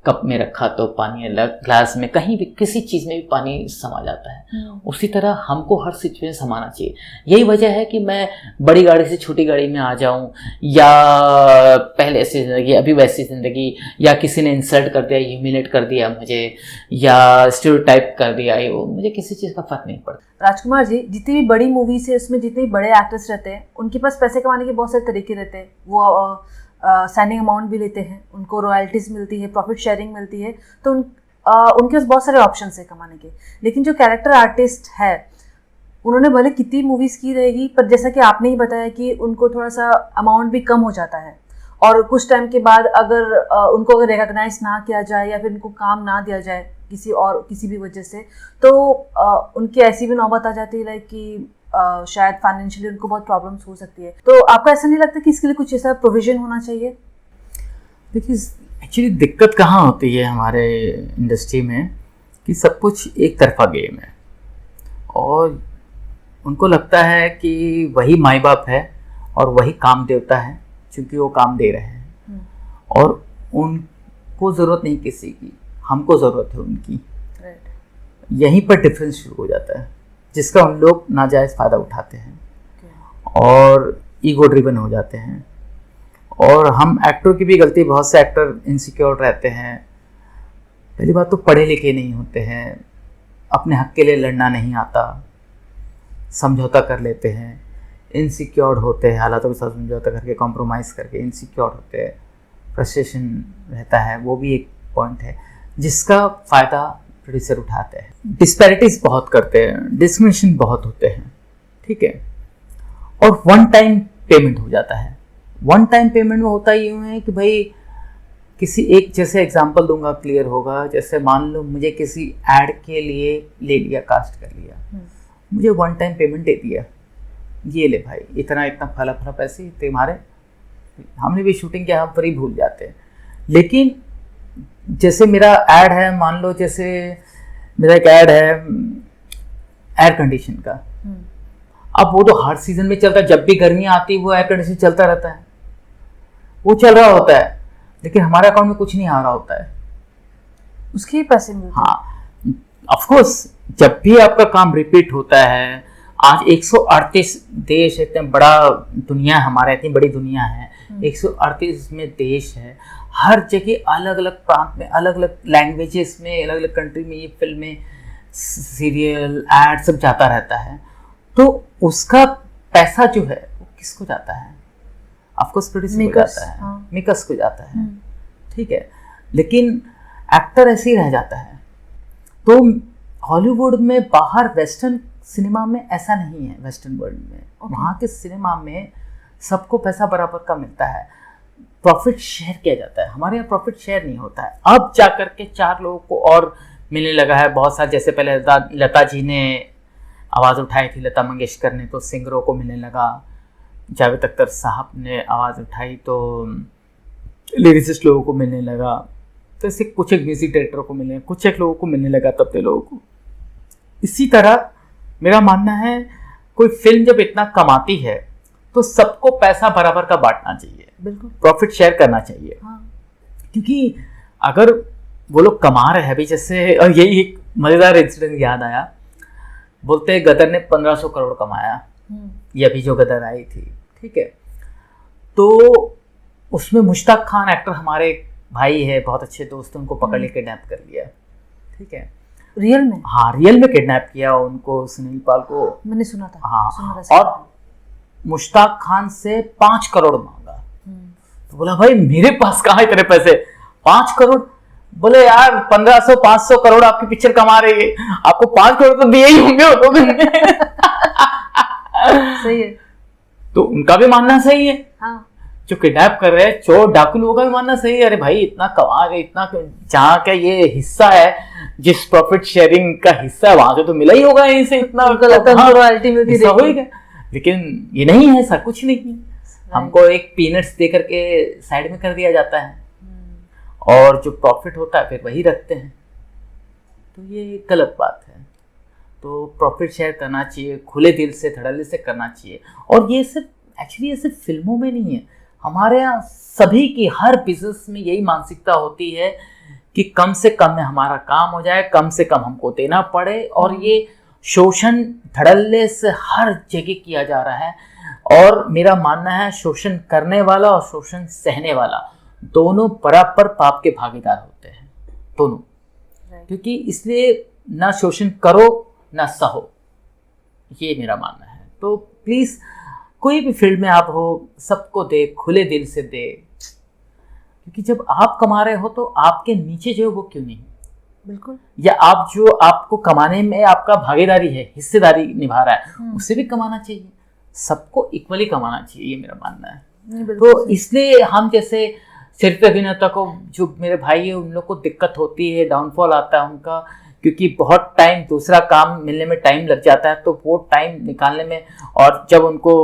कप में रखा तो पानी अलग, ग्लास में, कहीं भी किसी चीज़ में भी पानी समा जाता है। उसी तरह हमको हर सिचुएशन समाना चाहिए। यही वजह है कि मैं बड़ी गाड़ी से छोटी गाड़ी में आ जाऊं, या पहले ऐसी ज़िंदगी अभी वैसी ज़िंदगी, या किसी ने इंसल्ट कर दिया, ह्यूमिलेट कर दिया मुझे, या स्टीरियोटाइप कर दिया, वो मुझे किसी चीज़ का फर्क नहीं पड़ता। राजकुमार जी, जितनी भी बड़ी मूवीज है उसमें जितने भी बड़े एक्टर्स रहते हैं, उनके पास पैसे कमाने के बहुत सारे तरीके रहते हैं। वो साइनिंग अमाउंट भी लेते हैं, उनको रॉयल्टीज मिलती है, प्रॉफिट शेयरिंग मिलती है, तो उनके पास बहुत सारे ऑप्शंस है कमाने के। लेकिन जो कैरेक्टर आर्टिस्ट है, उन्होंने भले कितनी मूवीज़ की रहेगी, पर जैसा कि आपने ही बताया कि उनको थोड़ा सा अमाउंट भी कम हो जाता है, और कुछ टाइम के बाद अगर उनको अगर रिकॉग्नाइज ना किया जाए या फिर उनको काम ना दिया जाए किसी भी वजह से, तो उनकी ऐसी भी नौबत आ जाती है लाइक कि शायद फाइनेंशियली उनको बहुत प्रॉब्लम्स हो सकती है। तो आपको ऐसा नहीं लगता कि इसके लिए कुछ ऐसा प्रोविजन होना चाहिए? देखिए, एक्चुअली दिक्कत कहाँ होती है हमारे इंडस्ट्री में कि सब कुछ एक तरफा गेम है, और उनको लगता है कि वही माई बाप है और वही काम देवता है, क्योंकि वो काम दे रहे हैं, और उनको ज़रूरत नहीं किसी की, हमको ज़रूरत है उनकी। यहीं पर डिफरेंस शुरू हो जाता है। जिसका उन लोग नाजायज़ फ़ायदा उठाते हैं और ईगो ड्रिवन हो जाते हैं। और हम एक्टर की भी गलती, बहुत से एक्टर इनसिक्योर रहते हैं। पहली बात तो पढ़े लिखे नहीं होते हैं, अपने हक के लिए लड़ना नहीं आता, समझौता कर लेते हैं, इनसिक्योर होते हैं, हालातों के साथ समझौता करके कॉम्प्रोमाइज़ करके इनसिक्योर होते हैं, फ्रस्ट्रेशन रहता है, वो भी एक पॉइंट है जिसका फ़ायदा प्रोड्यूसर उठाते हैं। डिस्पैरिटीज़ बहुत करते हैं, डिस्क्रिमिनेशन बहुत होते हैं, ठीक है। और वन टाइम पेमेंट हो जाता है। वन टाइम पेमेंट में होता यूँ है कि भाई किसी एक, जैसे एग्जांपल दूंगा क्लियर होगा, जैसे मान लो मुझे किसी ऐड के लिए ले लिया, कास्ट कर लिया, मुझे वन टाइम पेमेंट दे दिया, ये ले भाई इतना इतना फला फला पैसे तुम्हारे, हमने भी शूटिंग किया, हम पर ही भूल जाते हैं। लेकिन जैसे मेरा ऐड है, मान लो जैसे मेरा एक ऐड है एयर कंडीशन का, अब वो तो हर सीजन में चलता है, जब भी गर्मी आती है वो एयर कंडीशन चलता रहता है, वो चल रहा होता है, लेकिन हमारे अकाउंट में कुछ नहीं आ रहा होता है, उसके पैसे मिलते हैं। हाँ ऑफ कोर्स, जब भी आपका काम रिपीट होता है, आज 138 देश, इतने बड़ा दुनिया हमारा, इतनी बड़ी दुनिया है, 138 में देश है, हर जगह अलग अलग प्रांत में, अलग अलग लैंग्वेजेस में, अलग अलग कंट्री में ये फिल्में, सीरियल, एड सब जाता रहता है, तो उसका पैसा जो है वो किसको जाता है? ऑफकोर्स प्रोड्यूसर को जाता है, मेकर्स को जाता है, ठीक है। लेकिन एक्टर ऐसे ही रह जाता है। तो हॉलीवुड में, बाहर वेस्टर्न सिनेमा में ऐसा नहीं है, वेस्टर्न वर्ल्ड में, वहाँ के सिनेमा में सबको पैसा बराबर का मिलता है, प्रॉफिट शेयर किया जाता है। हमारे यहाँ प्रॉफिट शेयर नहीं होता है। अब जा करके 4 लोगों को और मिलने लगा है बहुत सारा, जैसे पहले लता जी ने आवाज़ उठाई थी, लता मंगेशकर ने, तो सिंगरों को मिलने लगा, जावेद अख्तर साहब ने आवाज़ उठाई तो लिरिसिस्ट लोगों को मिलने लगा, तो ऐसे कुछ एक म्यूजिक डायरेक्टरों को मिलने, कुछ एक लोगों को मिलने लगा, तबले लोगों को। इसी तरह मेरा मानना है, कोई फिल्म जब इतना कमाती है तो सबको पैसा बराबर का बांटना चाहिए, बिल्कुल प्रॉफिट शेयर करना चाहिए। क्योंकि अगर वो लोग कमा रहे हैं अभी, जैसे, और यही एक मज़ेदार इंसिडेंट याद आया, बोलते हैं गदर ने 1500 करोड़ कमाया, ये अभी जो गदर आई थी, ठीक है। तो उसमें मुश्ताक खान एक्टर, हमारे भाई है, बहुत अच्छे दोस्त, उनको पकड़ के किडनैप कर लिया, ठीक है। रियल में? हाँ, रियल में किडनैप किया उनको, सुनील पाल को, मैंने सुना था। हाँ, और मुश्ताक खान से 5 करोड़ मांगा। तो बोला भाई मेरे पास कहाँ इतने पैसे, 5 करोड़? बोले यार 1500-500 करोड़ आपकी पिक्चर कमा रही है, आपको 5 करोड़ तो दिए ही होंगे लोगों ने। सही है। तो उनका भी मानना सही है। हाँ। जो किडनैप कर रहे हैं, चोर डाकू लोगों का भी मानना सही है, अरे भाई इतना कमा रहे, इतना, जहाँ का ये हिस्सा है, जिस प्रॉफिट शेयरिंग का हिस्सा है, वहां से तो मिला ही होगा यहीं से इतना, हिस्सा हो ही गया। लेकिन ये नहीं है, ऐसा कुछ नहीं है, हमको एक पीनट्स दे करके साइड में कर दिया जाता है, और जो प्रॉफिट होता है फिर वही रखते हैं, तो ये गलत बात है। तो प्रॉफिट शेयर करना चाहिए, खुले दिल से, धड़ल्ले से करना चाहिए। और ये सिर्फ एक्चुअली ये सिर्फ फिल्मों में नहीं है, हमारे यहाँ सभी की, हर बिजनेस में यही मानसिकता होती है कि कम से कम में हमारा काम हो जाए, कम से कम हमको देना पड़े, और ये शोषण धड़ल्ले से हर जगह किया जा रहा है। और मेरा मानना है, शोषण करने वाला और शोषण सहने वाला दोनों बराबर पाप के भागीदार होते हैं, दोनों। क्योंकि इसलिए ना शोषण करो ना सहो, ये मेरा मानना है। तो प्लीज़ कोई भी फील्ड में आप हो, सबको दे, खुले दिल से दे, क्योंकि जब आप कमा रहे हो तो आपके नीचे जो है वो क्यों नहीं, बिल्कुल, या आप जो आपको कमाने में आपका भागीदारी है, हिस्सेदारी निभा रहा है, उसे भी कमाना चाहिए, सबको इक्वली कमाना चाहिए, ये मेरा मानना है। तो इसलिए हम जैसे सिर्फ अभिनेता को, जो मेरे भाई है, उन लोग को दिक्कत होती है, डाउनफॉल आता है उनका, क्योंकि बहुत टाइम, दूसरा काम मिलने में टाइम लग जाता है, तो वो टाइम निकालने में, और जब उनको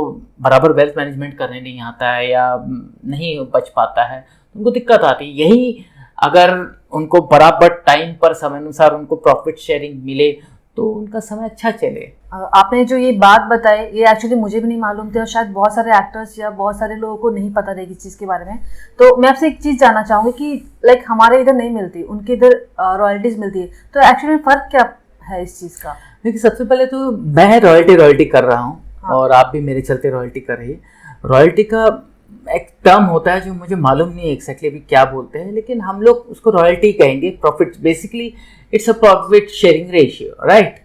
बराबर वेल्थ मैनेजमेंट करने नहीं आता है या नहीं बच पाता है, उनको दिक्कत आती है। यही अगर उनको बराबर टाइम पर, समय अनुसार उनको प्रॉफिट शेयरिंग मिले तो उनका समय अच्छा चले। आपने जो ये बात बताई, ये एक्चुअली मुझे भी नहीं मालूम थी, और शायद बहुत सारे एक्टर्स या बहुत सारे लोगों को नहीं पता रहेगी इस चीज़ के बारे में। तो मैं आपसे एक चीज़ जानना चाहूँगी कि लाइक हमारे इधर नहीं मिलती, उनके इधर रॉयल्टीज़ मिलती है, तो एक्चुअली फ़र्क क्या है इस चीज का? देखिए, सबसे पहले तो मैं रॉयल्टी कर रहा हूँ। हाँ। और आप भी मेरे चलते रॉयल्टी कर रही है। रॉयल्टी का एक टर्म होता है जो मुझे मालूम नहीं है एग्जैक्टली अभी क्या बोलते हैं, लेकिन हम लोग उसको रॉयल्टी कहेंगे। Profit, basically it's a profit sharing ratio, right.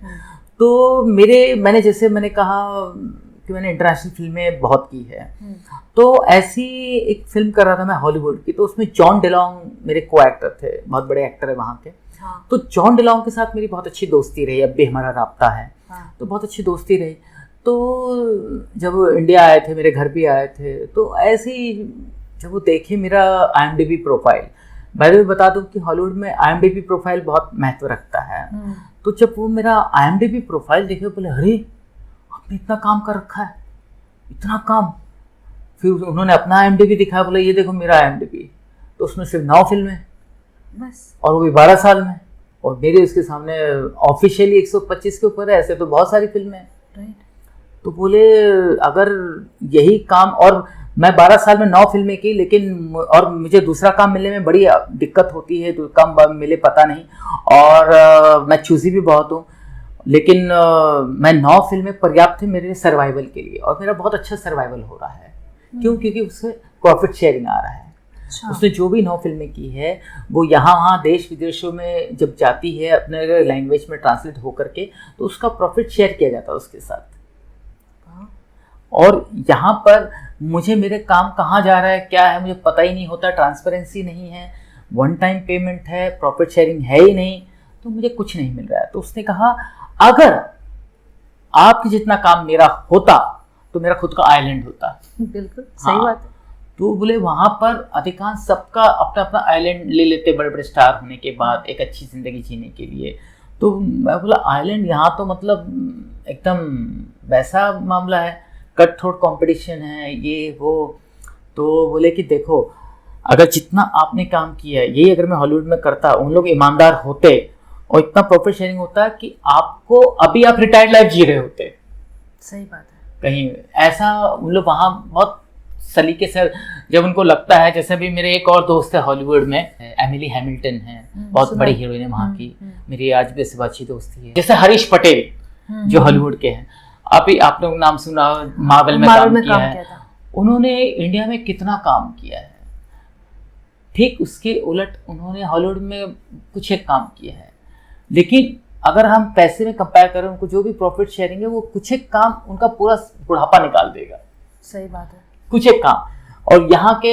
तो मैंने कहा कि मैंने इंटरनेशनल फिल्में बहुत की है, तो ऐसी एक फिल्म कर रहा था मैं हॉलीवुड की, तो उसमें जॉन डिलॉन्ग मेरे को एक्टर थे, बहुत बड़े एक्टर है वहाँ के। हाँ। तो जॉन डिलॉन्ग के साथ मेरी बहुत अच्छी दोस्ती रही, अब भी हमारा राब्ता है। हाँ। तो बहुत अच्छी दोस्ती रही। तो जब वो इंडिया आए थे, मेरे घर भी आए थे, तो ऐसे ही जब वो देखे मेरा IMDb प्रोफाइल, मैं भी बता दूं कि हॉलीवुड में IMDb प्रोफाइल बहुत महत्व रखता है। तो जब वो मेरा IMDb प्रोफाइल देखे, बोले अरे आपने इतना काम कर रखा है, इतना काम। फिर उन्होंने अपना IMDb दिखाया, बोले ये देखो मेरा IMDb, तो उसमें सिर्फ 9 फिल्में बस, और वो भी 12 साल में, और मेरे उसके सामने ऑफिशियली 125 के ऊपर है, ऐसे तो बहुत सारी फिल्में हैं। राइट। तो बोले अगर यही काम, और मैं 12 साल में 9 फिल्में की, लेकिन और मुझे दूसरा काम मिलने में बड़ी दिक्कत होती है, तो काम मिले पता नहीं, और मैं चूजी भी बहुत हूँ, लेकिन मैं 9 फिल्में पर्याप्त थे मेरे सर्वाइवल के लिए, और मेरा बहुत अच्छा सर्वाइवल हो रहा है। क्यों? क्योंकि उससे प्रॉफिट शेयरिंग आ रहा है। अच्छा। उसने जो भी 9 फिल्में की है, वो यहाँ वहाँ देश विदेशों में जब जाती है अपने लैंग्वेज में ट्रांसलेट होकर के, तो उसका प्रॉफिट शेयर किया जाता है उसके साथ। और यहाँ पर मुझे मेरे काम कहाँ जा रहा है, क्या है, मुझे पता ही नहीं होता, ट्रांसपेरेंसी नहीं है, वन टाइम पेमेंट है, प्रॉफिट शेयरिंग है ही नहीं, तो मुझे कुछ नहीं मिल रहा है। तो उसने कहा अगर आपके जितना काम मेरा होता तो मेरा खुद का आइलैंड होता। बिल्कुल सही बात है। तो बोले वहाँ पर अधिकांश सबका अपना अपना आइलैंड ले लेते, बड़े बड़े स्टार होने के बाद एक अच्छी ज़िंदगी जीने के लिए। तो मैं बोला आइलैंड यहाँ तो मतलब एकदम वैसा मामला है, कट थ्रोट कॉम्पिटिशन है, ये वो। तो बोले कि देखो अगर जितना आपने काम किया है, यही अगर मैं हॉलीवुड में करता, उन लोग ईमानदार होते और इतना प्रॉफिट शेयरिंग होता कि आपको अभी आप रिटायर्ड लाइफ जी रहे होते। सही बात है। कहीं ऐसा उन लोग वहाँ बहुत सलीके से, जब उनको लगता है, जैसे भी मेरे एक और दोस्त है हॉलीवुड में, एमिली हैमिल्टन है, बहुत बड़ी हीरोइन है वहाँ की, मेरी आज भी से अच्छी दोस्ती है। जैसे हरीश पटेल जो हॉलीवुड के हैं, अभी आपने नाम सुना, मार्वल में काम किया है, उन्होंने इंडिया में कितना काम किया है। ठीक उसके उलट उन्होंने हॉलीवुड में कुछ एक काम किया है, लेकिन अगर हम पैसे में कंपेयर करें, उनको जो भी प्रॉफिट शेयरिंग है, वो कुछ एक काम उनका पूरा बुढ़ापा निकाल देगा। सही बात है। कुछ एक काम, और यहाँ के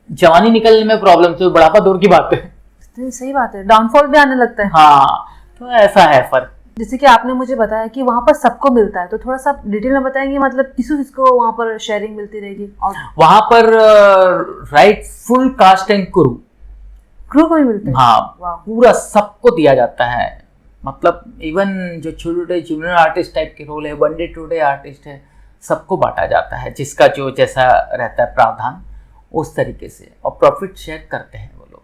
जवानी निकलने में प्रॉब्लम, तो बुढ़ापा दूर की बात है। सही बात है, डाउनफॉल भी आने लगता है। हाँ, तो ऐसा है फर्क। जैसे कि आपने मुझे बताया कि वहाँ पर सबको मिलता है, तो थोड़ा सा डिटेल में बताएंगे, मतलब किसको वहाँ पर शेयरिंग मिलती रहेगी? और वहाँ पर right full cast and crew को भी मिलता है? हाँ, पूरा सबको दिया जाता है। मतलब इवन जो छोटे जूनियर आर्टिस्ट टाइप के रोल है, 1 डे 2 डे आर्टिस्ट है, सबको बांटा जाता है, जिसका जो जैसा रहता है प्रावधान उस तरीके से, और प्रॉफिट शेयर करते हैं वो लोग।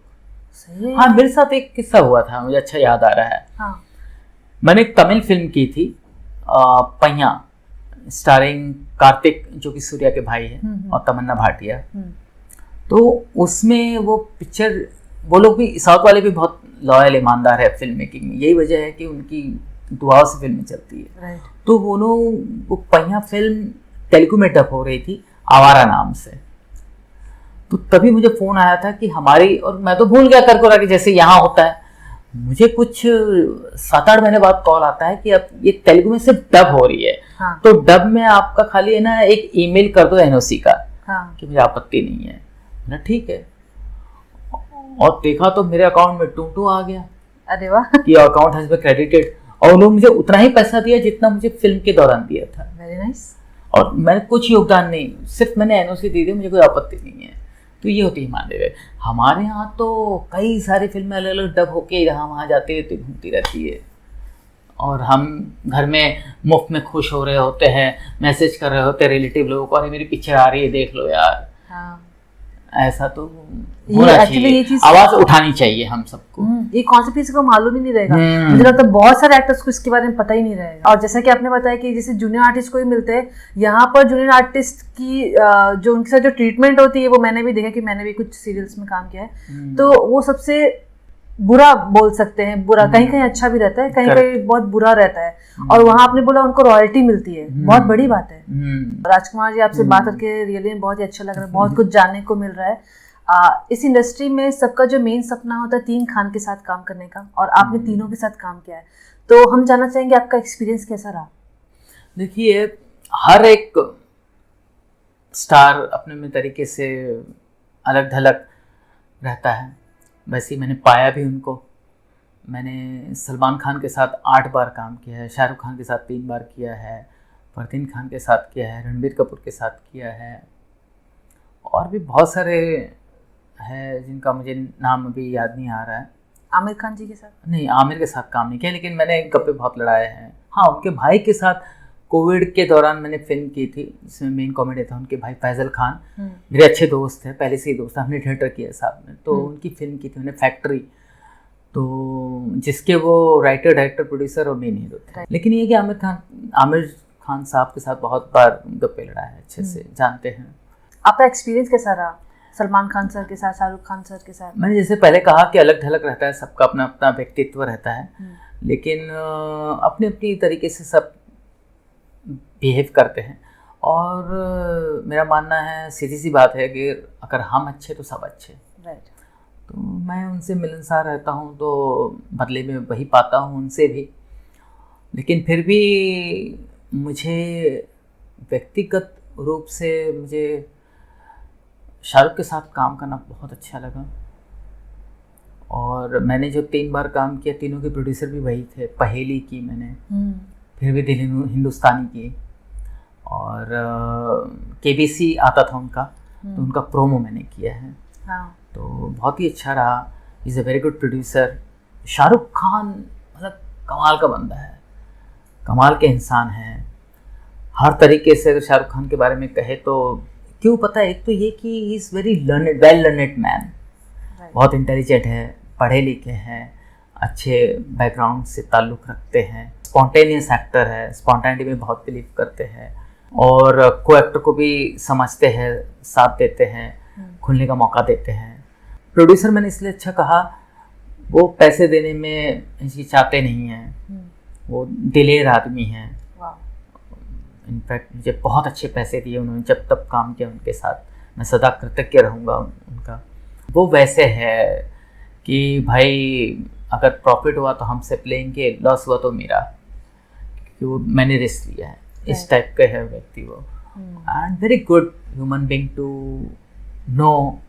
सही है। हाँ, मेरे साथ एक किस्सा हुआ था, मुझे अच्छा याद आ रहा है। हाँ। मैंने एक तमिल फिल्म की थी, पहिया, स्टारिंग कार्तिक जो कि सूर्या के भाई हैं, और तमन्ना भाटिया। तो उसमें वो पिक्चर, वो लोग भी साउथ वाले भी बहुत लॉयल ईमानदार है फिल्म मेकिंग में, यही वजह है कि उनकी दुआओं से फिल्में चलती है। तो वो पहिया फिल्म तेलुगु में डब हो रही थी आवारा नाम से। तो तभी मुझे फोन आया था कि हमारी, और मैं तो भूल गया करकोरा कि जैसे यहाँ होता है, मुझे कुछ 7-8 महीने बाद कॉल आता है कि अब ये तेलुगु में सिर्फ डब हो रही है। हाँ। तो डब में आपका खाली है ना एक ईमेल कर दो NOC का। हाँ। कि मुझे आपत्ति नहीं है ना, ठीक है। और देखा तो मेरे अकाउंट में 2 आ गया। अरे वाह। कि अकाउंट हैज बीन क्रेडिटेड, और उन्होंने मुझे उतना ही पैसा दिया जितना मुझे फिल्म के दौरान दिया था। Very nice. और मैंने कुछ योगदान नहीं, सिर्फ मैंने NOC दे दी, मुझे कोई आपत्ति नहीं है। तो ये होती है ईमानदारी। हमारे यहाँ तो कई सारी फिल्में अलग अलग डब होके यहाँ वहाँ जाते रहती, घूमती रहती है, और हम घर में मुफ्त में खुश हो रहे होते हैं, मैसेज कर रहे होते हैं रिलेटिव लोगों को, अरे मेरी पिक्चर आ रही है देख लो यार। हाँ। ऐसा तो होना चाहिए, आवाज उठानी चाहिए हम सबको। ये कॉन्सेप्ट किसी को मालूम ही नहीं रहेगा। मुझे लगता है बहुत सारे एक्टर्स को इसके बारे में पता ही नहीं रहेगा। और जैसा कि आपने बताया कि जैसे जूनियर आर्टिस्ट को ही मिलते हैं, यहाँ पर जूनियर आर्टिस्ट की जो उनके साथ जो ट्रीटमेंट होती है, वो मैंने भी देखा कि मैंने भी कुछ सीरियल्स में काम किया है, तो वो सबसे बुरा बोल सकते हैं, बुरा कहीं कहीं अच्छा भी रहता है, कहीं कहीं बहुत बुरा रहता है, और वहाँ आपने बोला उनको रॉयल्टी मिलती है, बहुत बड़ी बात है। राजकुमार जी, आपसे बात करके रियली बहुत ही अच्छा लग रहा है, बहुत कुछ जानने को मिल रहा है। इस इंडस्ट्री में सबका जो मेन सपना होता है 3 खान के साथ काम करने का, और आपने तीनों के साथ काम किया है, तो हम जानना चाहेंगे आपका एक्सपीरियंस कैसा रहा। देखिए, हर एक स्टार अपने में तरीके से अलग ढलग रहता है, वैसे ही मैंने पाया भी उनको। मैंने सलमान खान के साथ 8 बार काम किया है, शाहरुख खान के साथ 3 बार किया है, फरदीन खान के साथ किया है, रणबीर कपूर के साथ किया है, और भी बहुत सारे हैं जिनका मुझे नाम अभी याद नहीं आ रहा है। आमिर खान जी के साथ नहीं, आमिर के साथ काम नहीं किया, लेकिन मैंने गप्पे बहुत लड़ाए हैं। हाँ, उनके भाई के साथ कोविड के दौरान मैंने फिल्म की थी, जिसमें मेन कॉमेडी था उनके भाई फैजल खान, मेरे अच्छे दोस्त थे, पहले से ही दोस्त थे, हमने थिएटर किया साथ में, तो उनकी फिल्म की थी मैंने, फैक्ट्री, तो जिसके वो राइटर, डायरेक्टर, प्रोड्यूसर और मेन हीरो थे। लेकिन ये कि आमिर खान साहब के साथ बहुत बार गप्पे लड़ाए हैं, अच्छे से जानते हैं। आपका एक्सपीरियंस कैसा रहा सलमान खान सर के साथ, शाहरुख खान सर के साथ? मैंने जैसे पहले कहा कि अलग थलग रहता है, सबका अपना अपना व्यक्तित्व रहता है, लेकिन अपनी अपनी तरीके से सब बिहेव करते हैं, और मेरा मानना है, सीधी सी बात है कि अगर हम अच्छे तो सब अच्छे। राइट। तो मैं उनसे मिलनसार रहता हूँ, तो बदले में वही पाता हूँ उनसे भी। लेकिन फिर भी मुझे व्यक्तिगत रूप से मुझे शाहरुख के साथ काम करना बहुत अच्छा लगा, और मैंने जो 3 बार काम किया, तीनों के प्रोड्यूसर भी वही थे। पहेली की मैंने, फिर भी दिल हिंदुस्तानी की, और केबीसी आता था उनका, तो उनका प्रोमो मैंने किया है। हाँ। तो बहुत ही अच्छा रहा। Is a very good producer. Shahrukh Khan मतलब कमाल का बंदा है, कमाल के इंसान है हर तरीके से। अगर शाहरुख खान के बारे में कहे तो क्यों, पता है, एक तो ये कि he is very learned, well learned man, बहुत इंटेलिजेंट है, पढ़े लिखे हैं, अच्छे बैकग्राउंड से ताल्लुक़ रखते हैं, स्पॉन्टेनियस एक्टर है, स्पॉन्टेनिटी में बहुत बिलीव करते हैं, और को एक्टर को भी समझते हैं, साथ देते हैं, खुलने का मौका देते हैं। प्रोड्यूसर मैंने इसलिए अच्छा कहा, वो पैसे देने में हिचकिचाते नहीं हैं, वो दिलेर आदमी हैं। इनफैक्ट मुझे बहुत अच्छे पैसे दिए उन्होंने, जब तब काम किया उनके साथ, मैं सदा कृतज्ञ रहूँगा उनका। वो वैसे है कि भाई अगर प्रॉफिट हुआ तो हमसे लेंगे, लॉस हुआ तो मेरा, क्योंकि वो मैंने रिस्क लिया है, इस टाइप का है व्यक्ति वो। And very good human being to know,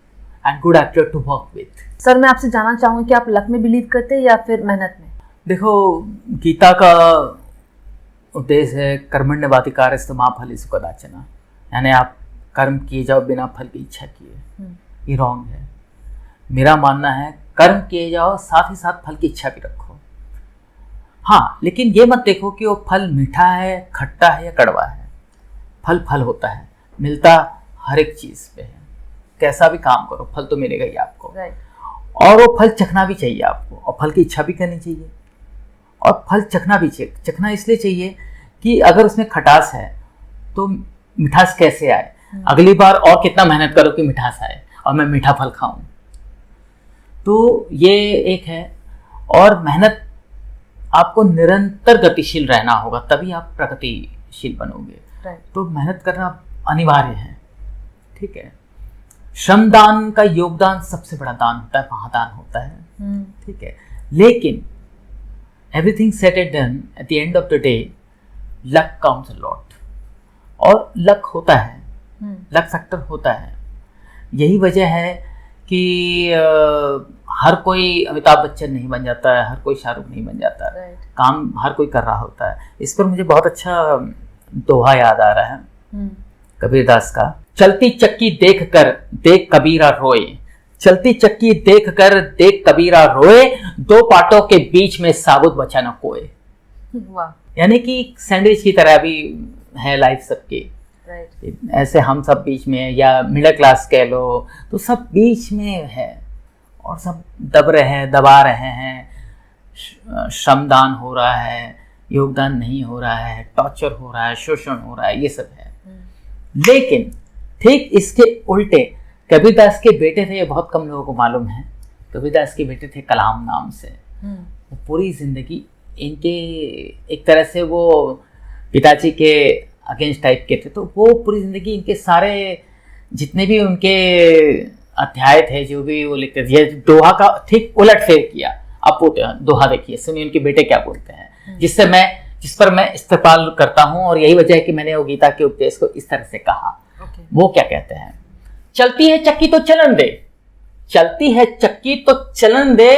and good actor to work with. Sir, मैं आपसे जानना चाहूँगी कि आप लक में बिलीव करते हैं या फिर मेहनत में? देखो, गीता का उद्देश्य है कर्मण्येवाधिकारस्ते मा फलेषु कदाचन, यानी आप कर्म किए जाओ बिना फल की इच्छा किए। ये रॉन्ग है। मेरा मानना है कर्म किए जाओ, साथ ही साथ फल की इच्छा भी रखो। हाँ, लेकिन ये मत देखो कि वो फल मीठा है, खट्टा है या कड़वा है। फल फल होता है, मिलता हर एक चीज़ पे है। कैसा भी काम करो, फल तो मिलेगा ही आपको। और वो फल चखना भी चाहिए आपको, और फल की इच्छा भी करनी चाहिए, और फल चखना भी चाहिए। चखना इसलिए चाहिए कि अगर उसमें खटास है तो मिठास कैसे आए, अगली बार और कितना मेहनत करो कि मिठास आए और मैं मीठा फल खाऊं। तो ये एक है। और मेहनत, आपको निरंतर गतिशील रहना होगा, तभी आप प्रगतिशील बनोगे। तो मेहनत करना अनिवार्य है, ठीक है। श्रमदान का योगदान सबसे बड़ा दान होता है, महादान होता है, ठीक है। लेकिन everything set and done, at the end of the day luck counts a lot, और लक होता है, लक फैक्टर होता है। यही वजह है कि हर कोई अमिताभ बच्चन नहीं बन जाता है, हर कोई शाहरुख नहीं बन जाता है। काम हर कोई कर रहा होता है। इस पर मुझे बहुत अच्छा दोहा याद आ रहा है कबीरदास का। चलती चक्की देख कर देख कबीरा रोए, चलती चक्की देख कर देख कबीरा रोए, 2 पाटों के बीच में साबुत बचा न कोई। यानी कि सैंडविच की तरह भी है लाइफ सबकी। ऐसे हम सब बीच में, या मिडिल क्लास कह लो, तो सब बीच में है, और सब दब रहे हैं, दबा रहे हैं। श्रमदान हो रहा है, योगदान नहीं हो रहा है, टॉर्चर हो रहा है, शोषण हो रहा है, ये सब है। लेकिन ठीक इसके उल्टे कबीरदास के बेटे थे, ये बहुत कम लोगों को मालूम है। कबीरदास के बेटे थे कलाम नाम से। वो पूरी जिंदगी इनके एक तरह से वो पिताजी के अगेंस्ट टाइप के थे, तो वो पूरी जिंदगी इनके सारे जितने भी उनके अध्याय थे, जो भी वो लिखते थे, दोहा का ठीक उलट फेर किया। आप वो दोहा देखिए, सुनिए उनके बेटे क्या बोलते हैं, जिस पर मैं इस्तेमाल करता हूँ, और यही वजह है कि मैंने वो गीता के उपदेश को इस तरह से कहा। वो क्या कहते हैं, चलती है चक्की तो चलन दे, चलती है चक्की तो चलन दे,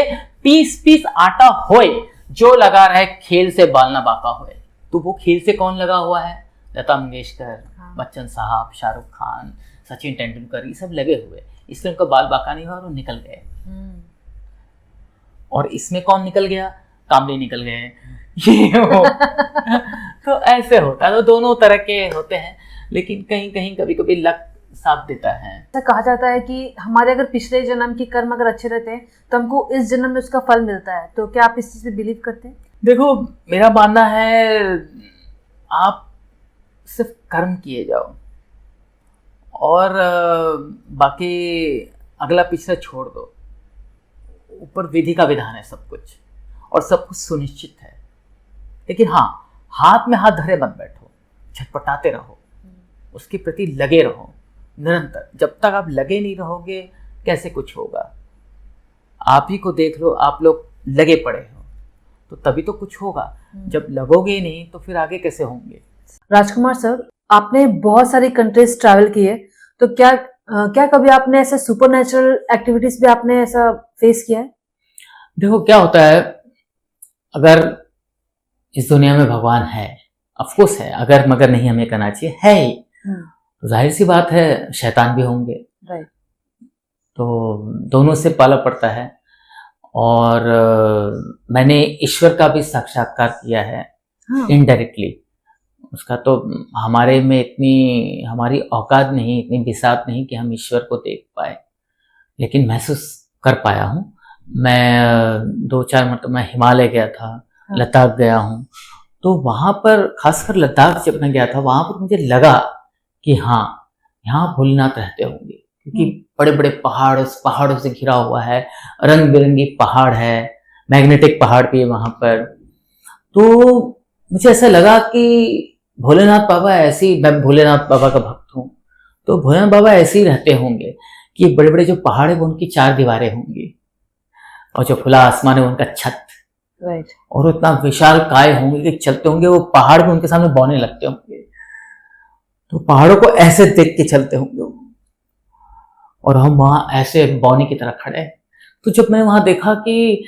पीस पीस आटा होए, जो लगा रहे खेल से बाल ना बाका होए। तो वो खेल से कौन लगा हुआ है, लता मंगेशकर, बच्चन साहब, शाहरुख खान, सचिन तेंदुलकर, ये सब लगे हुए, इसलिए उनका बाल बाका नहीं हुआ और वो निकल गए। और इसमें कौन निकल गया, कामले निकल गए। ये हो तो ऐसे होता है, तो दोनों तरह के होते हैं, लेकिन कहीं कहीं कभी कभी लक साथ देता है। ऐसा कहा जाता है कि हमारे अगर पिछले जन्म के कर्म अगर अच्छे रहते हैं तो हमको इस जन्म में उसका फल मिलता है, तो क्या आप इस चीज पे बिलीव करते हैं? देखो, मेरा मानना है आप सिर्फ कर्म किए जाओ और बाकी अगला पिछला छोड़ दो। ऊपर विधि का विधान है सब कुछ, और सब कुछ सुनिश्चित है। लेकिन हाँ, हाथ में हाथ धरे मत बैठो, छटपटाते रहो, उसके प्रति लगे रहो निरंतर। जब तक आप लगे नहीं रहोगे कैसे कुछ होगा। आप ही को देख लो, आप लोग लगे पड़े हो तो तभी तो कुछ होगा। जब लगोगे ही नहीं तो फिर आगे कैसे होंगे। राजकुमार सर, आपने बहुत सारी कंट्रीज ट्रैवल की है, तो क्या कभी आपने ऐसे सुपरनेचुरल एक्टिविटीज भी आपने ऐसा फेस किया है? देखो क्या होता है, अगर इस दुनिया में भगवान है, ऑफकोर्स है, अगर मगर नहीं हमें कहना चाहिए, है ही, तो जाहिर सी बात है शैतान भी होंगे। राइट। तो दोनों से पाला पड़ता है। और मैंने ईश्वर का भी साक्षात्कार किया है इनडायरेक्टली। उसका तो हमारे में इतनी हमारी औकात नहीं, इतनी बिसात नहीं कि हम ईश्वर को देख पाए, लेकिन महसूस कर पाया हूँ। मैं 2-4 मतलब मैं हिमालय गया था, लद्दाख गया हूँ, तो वहाँ पर खासकर लद्दाख जब मैं गया था, वहाँ पर मुझे लगा कि हाँ, यहाँ भोलेनाथ रहते होंगे, क्योंकि बड़े बड़े पहाड़, उस पहाड़ों से घिरा हुआ है, रंग बिरंगी पहाड़ है, मैग्नेटिक पहाड़ भी है वहाँ पर। तो मुझे ऐसा लगा कि भोलेनाथ बाबा ऐसी, मैं भोलेनाथ बाबा का भक्त हूँ, तो भोलेनाथ बाबा ऐसे ही रहते होंगे कि बड़े बड़े जो पहाड़ है वो उनकी 4 दीवारें होंगी, और जो खुला आसमान है उनका छत। राइट। और उतना विशाल काय होंगे कि चलते होंगे, वो पहाड़ भी उनके सामने बौने लगते होंगे, तो पहाड़ों को ऐसे देख के चलते होंगे, और हम वहां ऐसे बौने की तरह खड़े। तो जब मैंने वहां देखा कि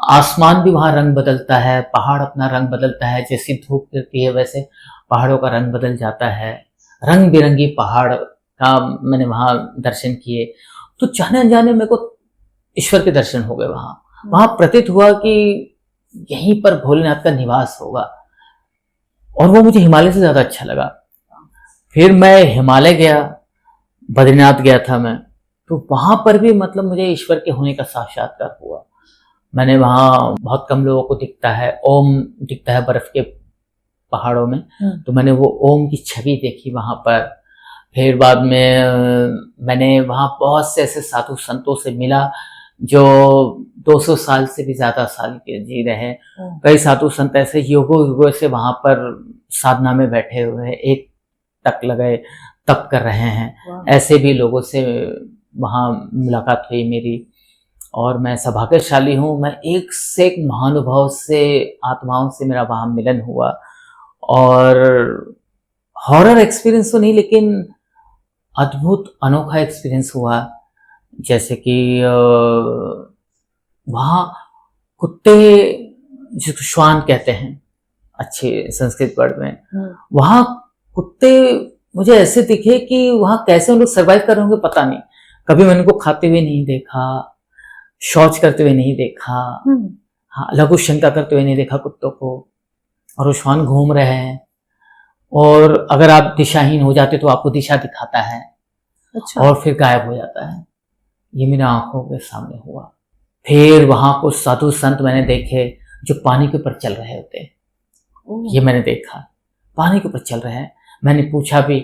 आसमान भी वहां रंग बदलता है, पहाड़ अपना रंग बदलता है, जैसी धूप गिरती है वैसे पहाड़ों का रंग बदल जाता है, रंग बिरंगी पहाड़ का मैंने वहां दर्शन किए, तो जाने अनजाने मेरे को ईश्वर के दर्शन हो गए। वहां प्रतीत हुआ कि यहीं पर भोलेनाथ का निवास होगा, और वो मुझे हिमालय से ज्यादा अच्छा लगा। फिर मैं हिमालय गया, बद्रीनाथ गया था मैं, तो वहां पर भी मतलब मुझे ईश्वर के होने का साक्षात्कार हुआ। मैंने वहां, बहुत कम लोगों को दिखता है, ओम दिखता है बर्फ के पहाड़ों में, तो मैंने वो ओम की छवि देखी वहां पर। फिर बाद में मैंने वहां बहुत से ऐसे साधु संतों से मिला जो 200 साल से भी ज्यादा साल के जी रहे हैं। कई साधु संत ऐसे युगों से वहां पर साधना में बैठे हुए हैं, एक टक लगाए तप कर रहे हैं। ऐसे भी लोगों से वहां मुलाकात हुई मेरी, और मैं सौभाग्यशाली हूँ। मैं एक से एक महानुभाव से, आत्माओं से मेरा वहां मिलन हुआ, और हॉरर एक्सपीरियंस तो नहीं, लेकिन अद्भुत अनोखा एक्सपीरियंस हुआ। जैसे कि वहाँ कुत्ते, जिसको श्वान कहते हैं अच्छे संस्कृत वर्ड में, वहाँ कुत्ते मुझे ऐसे दिखे कि वहाँ कैसे उन लोग सर्वाइव कर रहे होंगे पता नहीं। कभी मैंने उनको खाते हुए नहीं देखा, शौच करते हुए नहीं देखा, हाँ, लघु शंका करते हुए नहीं देखा कुत्तों को। और वो श्वान घूम रहे हैं, और अगर आप दिशाहीन हो जाते तो आपको दिशा दिखाता है। अच्छा। और फिर गायब हो जाता है। ये मेरी आंखों के सामने हुआ। फिर वहां कुछ साधु संत मैंने देखे जो पानी के ऊपर चल रहे होते, ये मैंने देखा, पानी के ऊपर चल रहे हैं। मैंने पूछा भी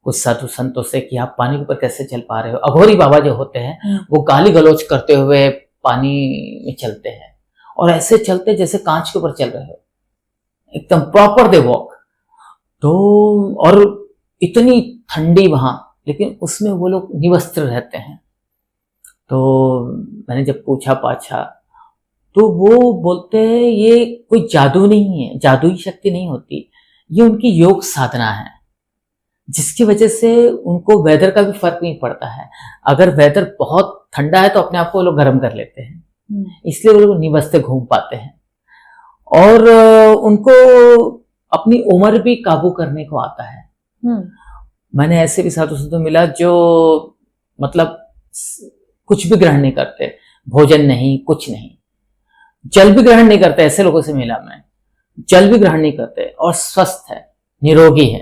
कुछ साधु संतों से कि आप पानी के ऊपर कैसे चल पा रहे हो। अघोरी बाबा जो होते हैं वो गाली गलौज करते हुए पानी में चलते हैं और ऐसे चलते जैसे कांच के ऊपर चल रहे हो, एकदम प्रॉपर दे वॉक। तो और इतनी ठंडी वहां, लेकिन उसमें वो लोग निवस्त्र रहते हैं। तो मैंने जब पूछा पाछा तो वो बोलते हैं ये कोई जादू नहीं है, जादुई शक्ति नहीं होती, ये उनकी योग साधना है, जिसकी वजह से उनको वेदर का भी फर्क नहीं पड़ता है। अगर वेदर बहुत ठंडा है तो अपने आप को वो लोग गर्म कर लेते हैं, इसलिए वो लोग निवस्त्र घूम पाते हैं। और उनको अपनी उम्र भी काबू करने को आता है। मैंने ऐसे भी साधु संतों मिला जो मतलब कुछ भी ग्रहण नहीं करते, भोजन नहीं, कुछ नहीं, जल भी ग्रहण नहीं करते। ऐसे लोगों से मिला मैं, जल भी ग्रहण नहीं करते और स्वस्थ है, निरोगी है।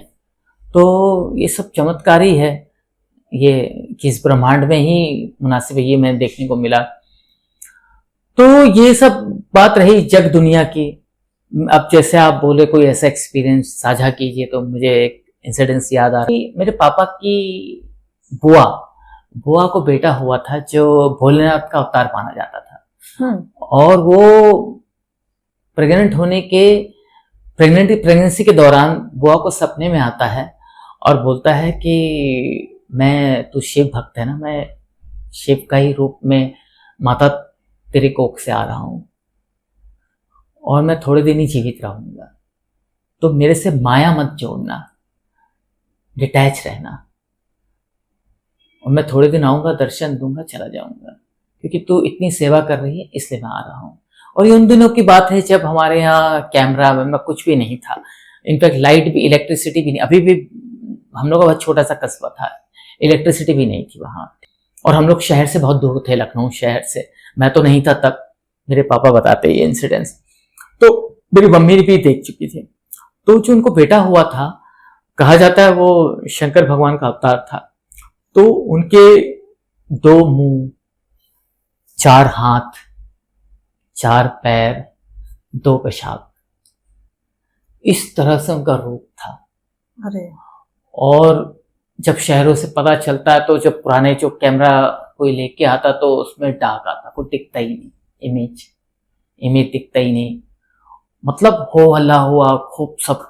तो ये सब चमत्कारी है, ये कि इस ब्रह्मांड में ही मुनासिब है, ये मैंने देखने को मिला। तो ये सब बात रही जग दुनिया की। अब जैसे आप बोले कोई ऐसा एक्सपीरियंस साझा कीजिए, तो मुझे एक इंसिडेंस याद आ रहा है। मेरे पापा की बुआ को बेटा हुआ था जो भोलेनाथ का अवतार माना जाता था। और वो प्रेगनेंसी के दौरान बुआ को सपने में आता है और बोलता है कि तू शिव भक्त है ना, मैं शिव का ही रूप में माता तेरी कोख से आ रहा हूं और मैं थोड़े दिन ही जीवित रहूंगा, तो मेरे से माया मत जोड़ना, डिटैच रहना, और मैं थोड़े दिन आऊंगा, दर्शन दूंगा, चला जाऊंगा, क्योंकि तू इतनी सेवा कर रही है इसलिए मैं आ रहा हूं। और ये उन दिनों की बात है जब हमारे यहाँ कैमरा में कुछ भी नहीं था, इनफैक्ट लाइट भी, इलेक्ट्रिसिटी भी नहीं। अभी भी हम लोग का बहुत छोटा सा कस्बा था, इलेक्ट्रिसिटी भी नहीं थी वहां, और हम लोग शहर से बहुत दूर थे, लखनऊ शहर से। मैं तो नहीं था तब, मेरे पापा बताते ये इंसिडेंट्स। तो मेरी मम्मी भी देख चुकी थी। तो जो उनको बेटा हुआ था, कहा जाता है वो शंकर भगवान का अवतार था। तो उनके 2 मुंह, 4 हाथ, 4 पैर, 2 पेशाब, इस तरह से उनका रूप था। अरे! और जब शहरों से पता चलता है तो जब पुराने जो कैमरा कोई लेके आता तो उसमें डार्क आता, कोई दिखता ही नहीं, इमेज दिखता ही नहीं। मतलब हो हल्ला हुआ, खूब सब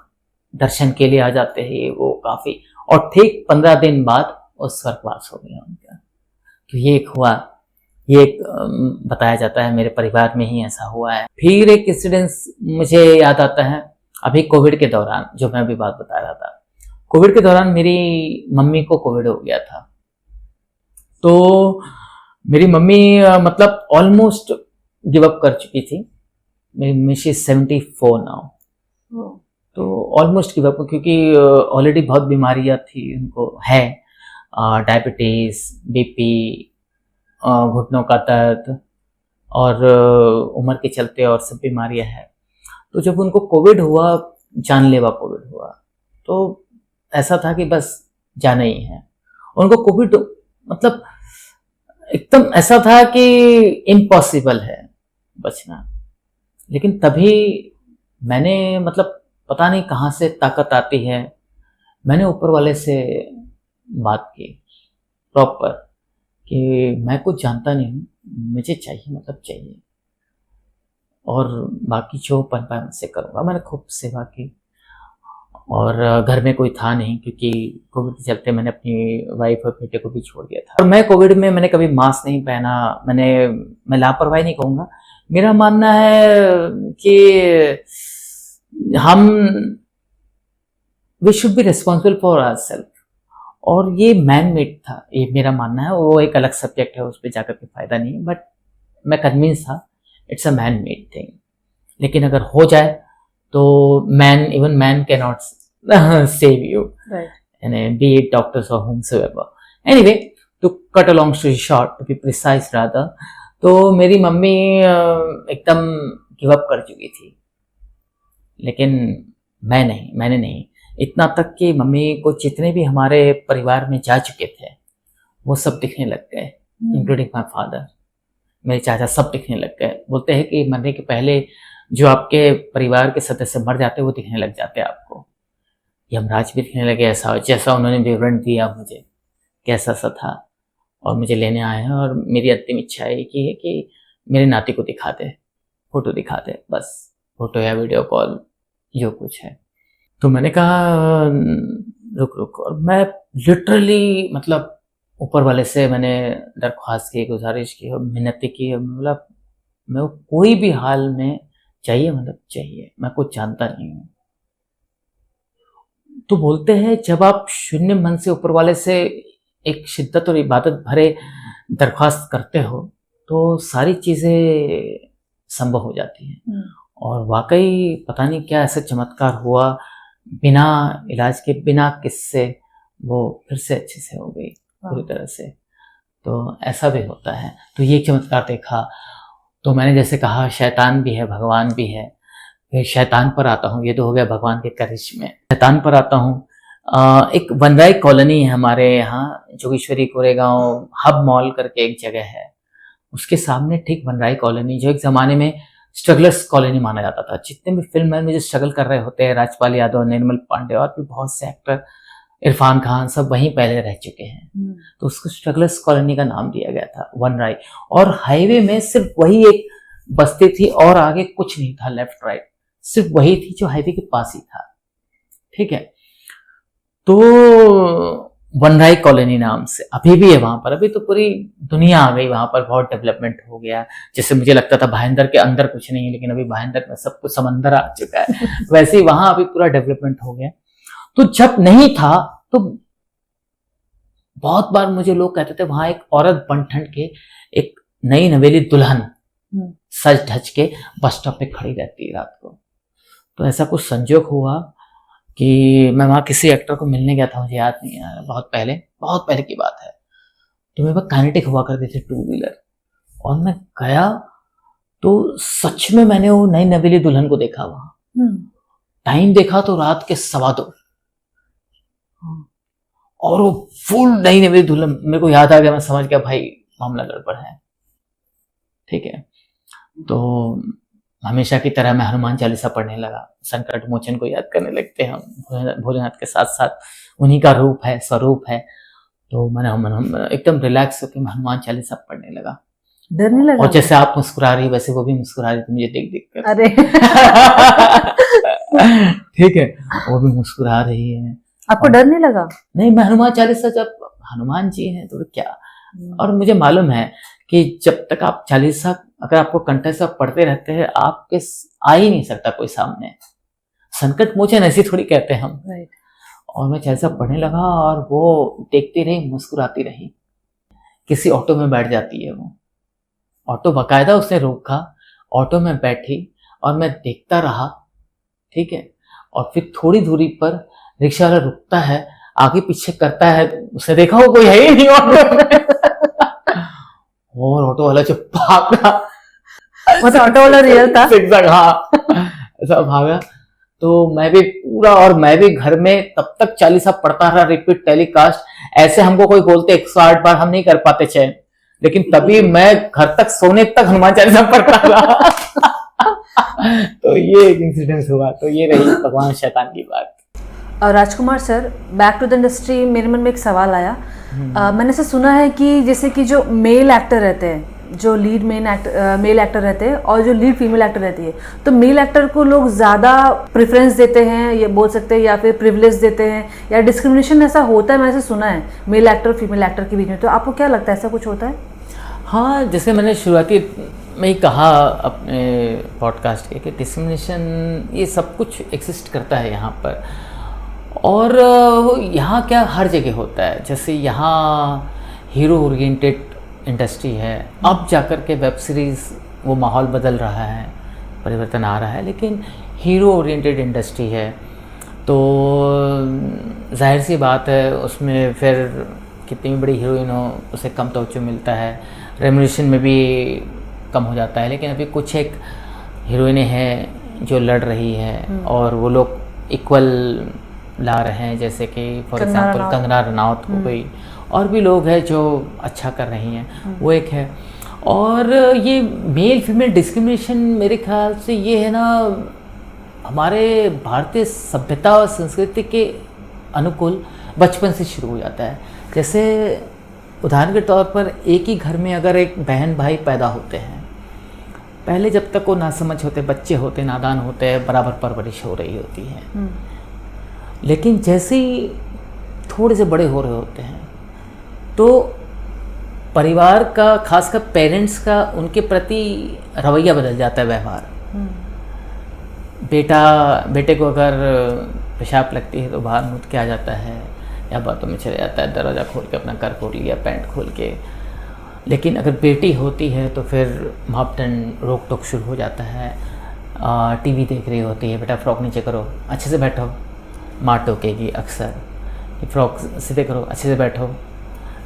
दर्शन के लिए आ जाते हैं वो काफी। और ठीक 15 दिन बाद वो स्वर्गवास हो गया उनका। तो ये एक हुआ, ये एक बताया जाता है, मेरे परिवार में ही ऐसा हुआ है। फिर एक इंसिडेंस मुझे याद आता है, अभी कोविड के दौरान, जो मैं अभी बात बता रहा था। कोविड के दौरान मेरी मम्मी को कोविड हो गया था। तो मेरी मम्मी मतलब ऑलमोस्ट गिव अप कर चुकी थी। मेरी मम्मी शी 74 नाउ। तो ऑलमोस्ट गिव अप, क्योंकि ऑलरेडी बहुत बीमारियां थी उनको, है डायबिटीज, बीपी, घुटनों का दर्द, और उम्र के चलते और सब बीमारियां हैं। तो जब उनको कोविड हुआ, जानलेवा कोविड हुआ, तो ऐसा था कि बस जाना ही है। उनको कोविड मतलब एकदम ऐसा था कि इम्पॉसिबल है बचना। लेकिन तभी मैंने मतलब पता नहीं कहाँ से ताकत आती है, मैंने ऊपर वाले से बात की प्रॉपर कि मैं कुछ जानता नहीं हूँ, मुझे चाहिए मतलब चाहिए, और बाकी जो बन पाए मुझसे करूँगा। मैंने खूब सेवा की, और घर में कोई था नहीं, क्योंकि कोविड के चलते मैंने अपनी वाइफ और बेटे को भी छोड़ दिया था। और मैं कोविड में मैंने कभी मास्क नहीं पहना। मैं लापरवाही नहीं कहूँगा, मेरा मानना है कि we should be responsible for ourself. और ये मैन मेड था, ये मेरा मानना है। वो एक अलग सब्जेक्ट है, उस पर जाकर के फायदा नहीं, बट मैं कन्विंस था it's a man made thing. लेकिन अगर हो जाए तो even man can not save you, and be it doctors or whomsoever. Anyway, to cut a long story short, to be precise rather, तो मेरी मम्मी एकदम गिव अप कर चुकी थी। लेकिन मैंने नहीं। इतना तक कि मम्मी को जितने भी हमारे परिवार में जा चुके थे वो सब दिखने लग गए, इंक्लूडिंग माय फादर, मेरे चाचा, सब दिखने लग गए। बोलते हैं कि मरने के पहले जो आपके परिवार के सदस्य मर जाते हैं वो दिखने लग जाते हैं आपको। यमराज भी दिखने लगे, ऐसा जैसा उन्होंने विवरण दिया मुझे कैसा सा था, और मुझे लेने आए हैं। और मेरी अंतिम इच्छा है कि मेरे नाती को दिखा दे, फोटो दिखा दे, बस फोटो या वीडियो कॉल जो कुछ है। तो मैंने कहा रुक, और मैं लिटरली मतलब ऊपर वाले से मैंने दरख्वास्त की, गुजारिश की और मिन्नतें की, मतलब मैं वो कोई भी हाल में चाहिए, मतलब चाहिए, मैं कुछ जानता नहीं हूँ। तो बोलते हैं जब आप शून्य मन से ऊपर वाले से एक शिद्दत और इबादत भरे दरख्वास्त करते हो तो सारी चीज़ें संभव हो जाती हैं। और वाकई पता नहीं क्या ऐसा चमत्कार हुआ, बिना इलाज के, बिना किससे, वो फिर से अच्छे से हो गई पूरी तरह से। तो ऐसा भी होता है। तो ये चमत्कार देखा। तो मैंने जैसे कहा शैतान भी है, भगवान भी है। फिर शैतान पर आता हूँ, ये तो हो गया भगवान के करिश्मे। शैतान पर आता हूँ, एक वनराई कॉलोनी है हमारे यहाँ, जोगेश्वरी कोरेगांव हब मॉल करके एक जगह है, उसके सामने ठीक वनराई कॉलोनी, जो एक ज़माने में स्ट्रगलर्स कॉलोनी माना जाता था। जितने भी फिल्म में जो स्ट्रगल कर रहे होते हैं, राजपाल यादव, निर्मल पांडे और भी बहुत से एक्टर, इरफान खान, सब वहीं पहले रह चुके हैं। तो उसको स्ट्रगलर्स कॉलोनी का नाम दिया गया था, वनराई। और हाईवे में सिर्फ वही एक बस्ती थी और आगे कुछ नहीं था, लेफ्ट राइट सिर्फ वही थी जो हाईवे के पास ही था। ठीक है, तो वनराई कॉलोनी नाम से अभी भी है वहां पर। अभी तो पूरी दुनिया आ गई वहां पर, बहुत डेवलपमेंट हो गया। जैसे मुझे लगता था भाईंदर के अंदर कुछ नहीं है, लेकिन अभी भाईंदर में सब कुछ समंदर आ चुका है। वैसे ही वहां अभी पूरा डेवलपमेंट हो गया। तो जब नहीं था तो बहुत बार मुझे लोग कहते थे वहां एक औरत बन ठंड के, एक नई नवेली दुल्हन सज धज के बस स्टॉप पे खड़ी रहती है रात को। तो ऐसा कुछ संजोग हुआ कि मैं वहाँ किसी एक्टर को मिलने गया था, मुझे याद नहीं है, बहुत पहले की बात है। तो मेरे पास काइनेटिक हुआ करती थी 2 व्हीलर, और मैं गया तो सच में मैंने वो नई नवेली दुल्हन को देखा वहाँ। टाइम देखा तो रात के 2:15, और वो फुल नई नवेली दुल्हन। मेरे को याद आ गया, मैं समझ गया भाई मामला गड़बड़ है। ठीक है, तो हमेशा की तरह मैं हनुमान चालीसा पढ़ने लगा, संकट मोचन को याद करने लगते हैं हम भोलेनाथ के साथ साथ, उन्हीं का रूप है, स्वरूप है। तो मैंने एकदम रिलैक्स होकर मैं हनुमान चालीसा पढ़ने लगा। डरने लगा? और जैसे आप मुस्कुरा रही वैसे वो भी मुस्कुरा रही थी मुझे देख देख कर। अरे ठीक है, वो भी मुस्कुरा रही है। आपको डर नहीं लगा? नहीं, मैं हनुमान चालीसा, जब हनुमान जी हैं तो क्या। और मुझे मालूम है कि जब तक आप चालीसा अगर आपको कंठ से पढ़ते रहते हैं, आपके आ ही नहीं सकता कोई सामने। संकट मोचन ऐसी थोड़ी कहते हैं हम। और मैं चालीसा पढ़ने लगा और वो देखती रही, मुस्कुराती रही। किसी ऑटो में बैठ जाती है वो, ऑटो बकायदा उसने रोका, ऑटो में बैठी और मैं देखता रहा। ठीक है, और फिर थोड़ी दूरी पर रिक्शा वाला रुकता है, आगे पीछे करता है, उसने देखा वो कोई है ही नहीं ऑटो में। और ऑटो वाला जो भागा, मतलब ऑटो वाला रियल था? हाँ, ऐसा भागा। तो मैं भी पूरा, और मैं भी घर में तब तक चालीसा पढ़ता रहा, रिपीट टेलीकास्ट। ऐसे हमको कोई बोलते 108 बार हम नहीं कर पाते चैन, लेकिन तभी मैं घर तक सोने तक हनुमान चालीसा पढ़ता रहा। तो ये एक इंसिडेंस हुआ। तो ये रही भगवान शैतान की बात। Rajkumar sir, back to the industry, मेरे मन में एक सवाल आया। मैंने ऐसा सुना है कि जैसे कि जो मेल एक्टर रहते हैं, जो लीड मेल एक्टर रहते हैं और जो लीड फीमेल एक्टर रहती है, तो मेल एक्टर को लोग ज़्यादा प्रेफरेंस देते हैं, ये बोल सकते हैं, या फिर प्रिविलेज देते हैं, या डिस्क्रिमिनेशन ऐसा होता है? मैंने ऐसा सुना है मेल एक्टर और फीमेल एक्टर के बीच में। तो आपको क्या लगता है, ऐसा कुछ होता है? हाँ, जैसे मैंने शुरुआती में ही कहा अपने पॉडकास्ट के कि डिस्क्रिमिनेशन ये सब कुछ एग्जिस्ट करता है यहाँ पर। और यहाँ क्या हर जगह होता है। जैसे यहाँ हीरो ओरिएंटेड इंडस्ट्री है, अब जाकर के वेब सीरीज़ वो माहौल बदल रहा है, परिवर्तन आ रहा है, लेकिन हीरो ओरिएंटेड इंडस्ट्री है। तो जाहिर सी बात है उसमें फिर कितनी भी बड़ी हीरोइन हो उसे कम तवज्जो मिलता है, रेम्यूनरेशन में भी कम हो जाता है। लेकिन अभी कुछ एक हीरोइनें हैं जो लड़ रही हैं और वो लोग इक्वल ला रहे हैं, जैसे कि फॉर एग्जांपल कंगना रनौत हो गई, और भी लोग हैं जो अच्छा कर रही हैं, वो एक है। और ये मेल फीमेल डिस्क्रिमिनेशन मेरे ख्याल से ये है ना, हमारे भारतीय सभ्यता और संस्कृति के अनुकूल बचपन से शुरू हो जाता है। जैसे उदाहरण के तौर पर एक ही घर में अगर एक बहन भाई पैदा होते हैं, पहले जब तक वो नासमझ होते, बच्चे होते, नादान होते हैं, बराबर परवरिश हो रही होती है। लेकिन जैसे ही थोड़े से बड़े हो रहे होते हैं तो परिवार का, खासकर पेरेंट्स का उनके प्रति रवैया बदल जाता है, व्यवहार। बेटे को अगर पेशाब लगती है तो बाहर मुड़ के आ जाता है या बातों में चले जाता है, दरवाज़ा खोल के अपना कर खोल लिया, पैंट खोल के। लेकिन अगर बेटी होती है तो फिर मापदंड रोक टोक शुरू हो जाता है। टीवी देख रही होती है, बेटा फ्रॉक नीचे करो, अच्छे से बैठो, माँ टोकेगी अक्सर कि फ्रॉक सीधे करो, अच्छे से बैठो,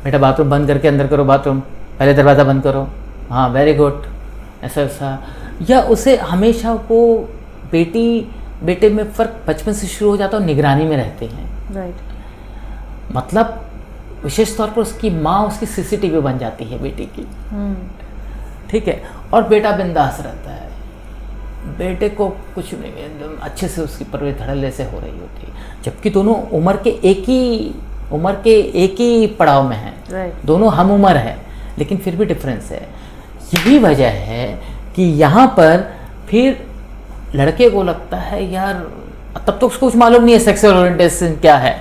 बेटा बाथरूम बंद करके अंदर करो, बाथरूम पहले दरवाज़ा बंद करो, हाँ वेरी गुड, ऐसा ऐसा। या उसे हमेशा वो बेटे में फ़र्क बचपन से शुरू हो जाता है और निगरानी में रहते हैं। राइट। मतलब विशेष तौर पर उसकी माँ उसकी सीसीटीवी बन जाती है बेटी की। ठीक है। और बेटा बिंदास रहता है, बेटे को कुछ नहीं, एकदम अच्छे से उसकी परवरिश धड़ल्ले से हो रही होती है, जबकि दोनों उम्र के एक ही पड़ाव में हैं। Right. दोनों हम उम्र है लेकिन फिर भी डिफरेंस है। यही वजह है कि यहाँ पर फिर लड़के को लगता है यार, तब तो उसको कुछ मालूम नहीं है सेक्सुअल ओरिएंटेशन क्या है,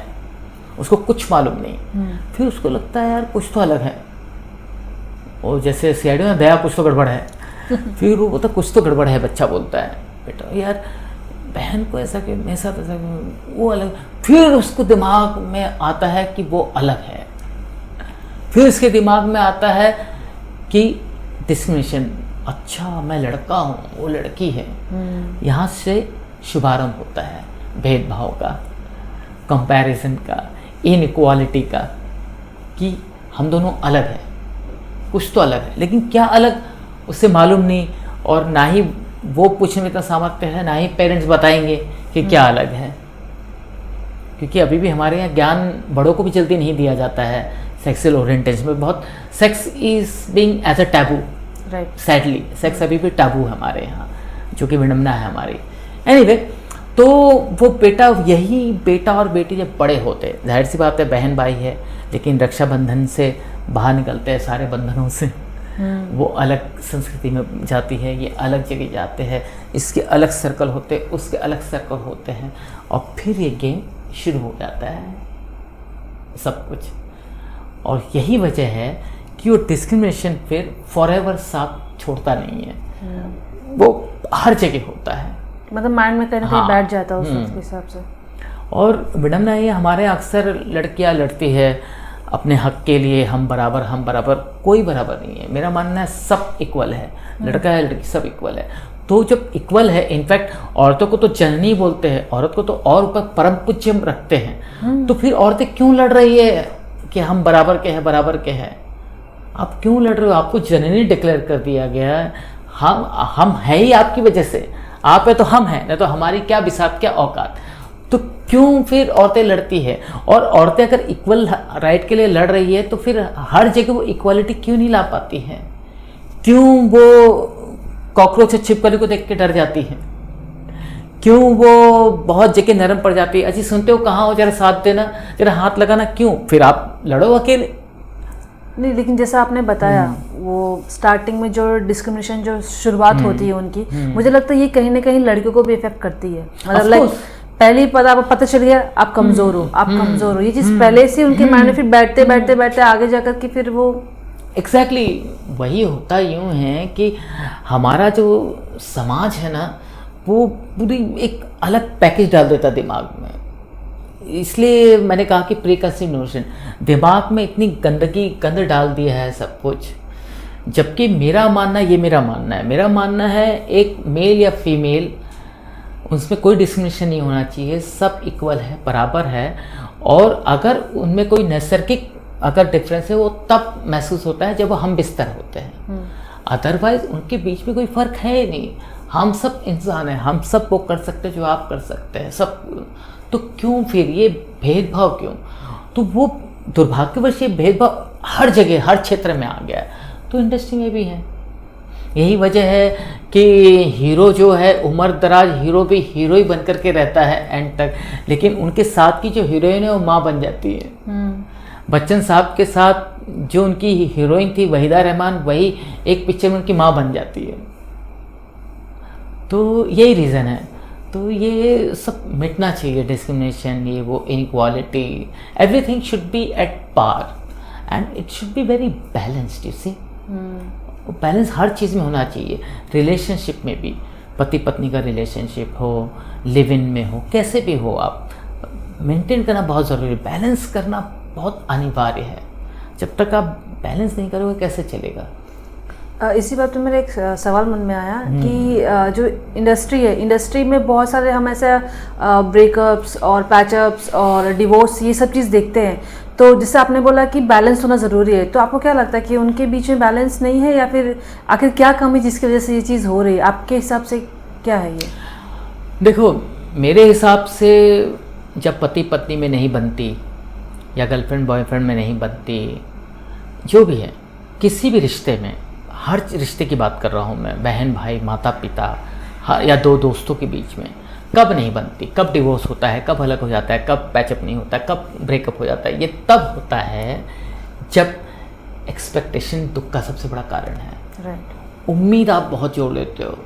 उसको कुछ मालूम नहीं। फिर उसको लगता है यार कुछ तो अलग है, और जैसे सीआईडी में भैया कुछ तो गड़बड़ है। फिर वो बोलता कुछ तो गड़बड़ है, बच्चा बोलता है बेटा यार बहन को ऐसा क्यों, मेरे साथ ऐसा क्यों, वो अलग। फिर उसको दिमाग में आता है कि वो अलग है। फिर उसके दिमाग में आता है कि डिस्क्रिमिनेशन, अच्छा मैं लड़का हूँ, वो लड़की है। यहाँ से शुभारंभ होता है भेदभाव का, कंपैरिजन का, इनइक्वालिटी का, कि हम दोनों अलग हैं, कुछ तो अलग है, लेकिन क्या अलग उससे मालूम नहीं, और ना ही वो पूछने में इतना सामर्थ्य है, ना ही पेरेंट्स बताएंगे कि क्या अलग है। क्योंकि अभी भी हमारे यहाँ ज्ञान बड़ों को भी जल्दी नहीं दिया जाता है सेक्सुअल ओरिएंटेशन में। बहुत sex is being as a taboo, right. Sadly sex अभी भी टैबू है हमारे यहाँ, जो कि विडम्बना है हमारी। एनीवे, तो वो यही बेटा और बेटी जब बड़े होते, जाहिर सी बात है बहन भाई है, लेकिन रक्षाबंधन से बाहर निकलते हैं सारे बंधनों से, वो अलग संस्कृति में जाती है, ये अलग जगह जाते हैं, इसके अलग सर्कल होते हैं, उसके अलग सर्कल होते हैं, और फिर ये गेम शुरू हो जाता है सब कुछ। और यही वजह है कि वो डिस्क्रिमिनेशन फिर फॉरएवर साथ छोड़ता नहीं है, वो हर जगह होता है, मतलब माइंड में कहीं ना कहीं बैठ जाता है उस हिसाब से। और विडम्बना ये हमारे अक्सर लड़कियां लड़ती है अपने हक के लिए, हम बराबर, कोई बराबर नहीं है। मेरा मानना है सब इक्वल है, लड़का है लड़की सब इक्वल है। तो जब इक्वल है, इनफैक्ट औरतों को तो जननी बोलते हैं, औरत को तो और ऊपर परम पूज्य रखते हैं, तो फिर औरतें क्यों लड़ रही है कि हम बराबर के हैं? आप क्यों लड़ रहे हो? आपको जननी डिक्लेयर कर दिया गया है, हम है ही आपकी वजह से, आप है तो हम हैं, नहीं तो हमारी क्या बिसात, क्या औकात। तो क्यों फिर औरतें लड़ती है? और औरतें अगर इक्वल राइट के लिए लड़ रही है तो फिर हर जगह वो इक्वालिटी क्यों नहीं ला पाती हैं? क्यों वो कॉकरोच और छिपकली को देख के डर जाती हैं? क्यों वो बहुत जगह नरम पड़ जाती है? अजी सुनते हो, कहाँ हो, जरा साथ देना, जरा हाथ लगाना। क्यों? फिर आप लड़ो अकेले। नहीं, लेकिन जैसा आपने बताया वो स्टार्टिंग में जो डिस्क्रिमिनेशन जो शुरुआत होती है उनकी, मुझे लगता है ये कहीं ना कहीं लड़कियों को भी इफेक्ट करती है। मतलब लाइक पहले ही पता चल गया आप कमजोर हो, आप कमजोर हो, ये चीज पहले से उनके माइंड में फिर बैठते आगे जाकर के फिर वो एग्जैक्टली वही होता यूँ है कि हमारा जो समाज है ना, वो पूरी एक अलग पैकेज डाल देता दिमाग में। इसलिए मैंने कहा कि प्रीकंसीव नोशन, दिमाग में इतनी गंद डाल दिया है सब कुछ। जबकि मेरा मानना है एक मेल या फीमेल, उसमें कोई डिस्क्रिमिनेशन नहीं होना चाहिए, सब इक्वल है, बराबर है। और अगर उनमें कोई नैसर्गिक अगर डिफरेंस है वो तब महसूस होता है जब वो हम बिस्तर होते हैं, अदरवाइज उनके बीच में कोई फ़र्क है ही नहीं। हम सब इंसान हैं, हम सब वो कर सकते हैं जो आप कर सकते हैं सब। तो क्यों फिर ये भेदभाव क्यों? तो वो दुर्भाग्यवश ये भेदभाव हर जगह हर क्षेत्र में आ गया है। तो इंडस्ट्री में भी है, यही वजह है कि हीरो जो है उम्र दराज हीरो भी हीरो ही बन करके रहता है एंड तक, लेकिन उनके साथ की जो हीरोइन है वो माँ बन जाती है। बच्चन साहब के साथ जो उनकी हीरोइन थी वहीदा रहमान, वही एक पिक्चर में उनकी माँ बन जाती है। तो यही रीज़न है। तो ये सब मिटना चाहिए, डिस्क्रिमिनेशन, ये वो, inequality, everything should be at par and it should be very balanced. You see, balance हर चीज़ में होना चाहिए। रिलेशनशिप में भी, पति पत्नी का रिलेशनशिप हो, लिव इन में हो, कैसे भी हो, आप मेंटेन करना बहुत ज़रूरी है। बैलेंस करना बहुत अनिवार्य है। जब तक आप बैलेंस नहीं करोगे कैसे चलेगा। इसी बात में मेरा एक सवाल मन में आया कि जो इंडस्ट्री है, इंडस्ट्री में बहुत सारे हम ऐसे ब्रेकअप्स और पैचअप्स और डिवोर्स, ये सब चीज़ देखते हैं। तो जैसे आपने बोला कि बैलेंस होना ज़रूरी है, तो आपको क्या लगता है कि उनके बीच में बैलेंस नहीं है, या फिर आखिर क्या कमी जिसकी वजह से ये चीज़ हो रही है? आपके हिसाब से क्या है ये? देखो, मेरे हिसाब से जब पति पत्नी में नहीं बनती या गर्लफ्रेंड बॉयफ्रेंड में नहीं बनती, जो भी है, किसी भी रिश्ते में, हर रिश्ते की बात कर रहा हूँ मैं, बहन भाई, माता पिता, या दो दोस्तों के बीच में कब नहीं बनती, कब डिवोर्स होता है, कब अलग हो जाता है, कब पैचअप नहीं होता है, कब ब्रेकअप हो जाता है, ये तब होता है जब एक्सपेक्टेशन दुख का सबसे बड़ा कारण है। राइट। उम्मीद आप बहुत जोड़ लेते हो,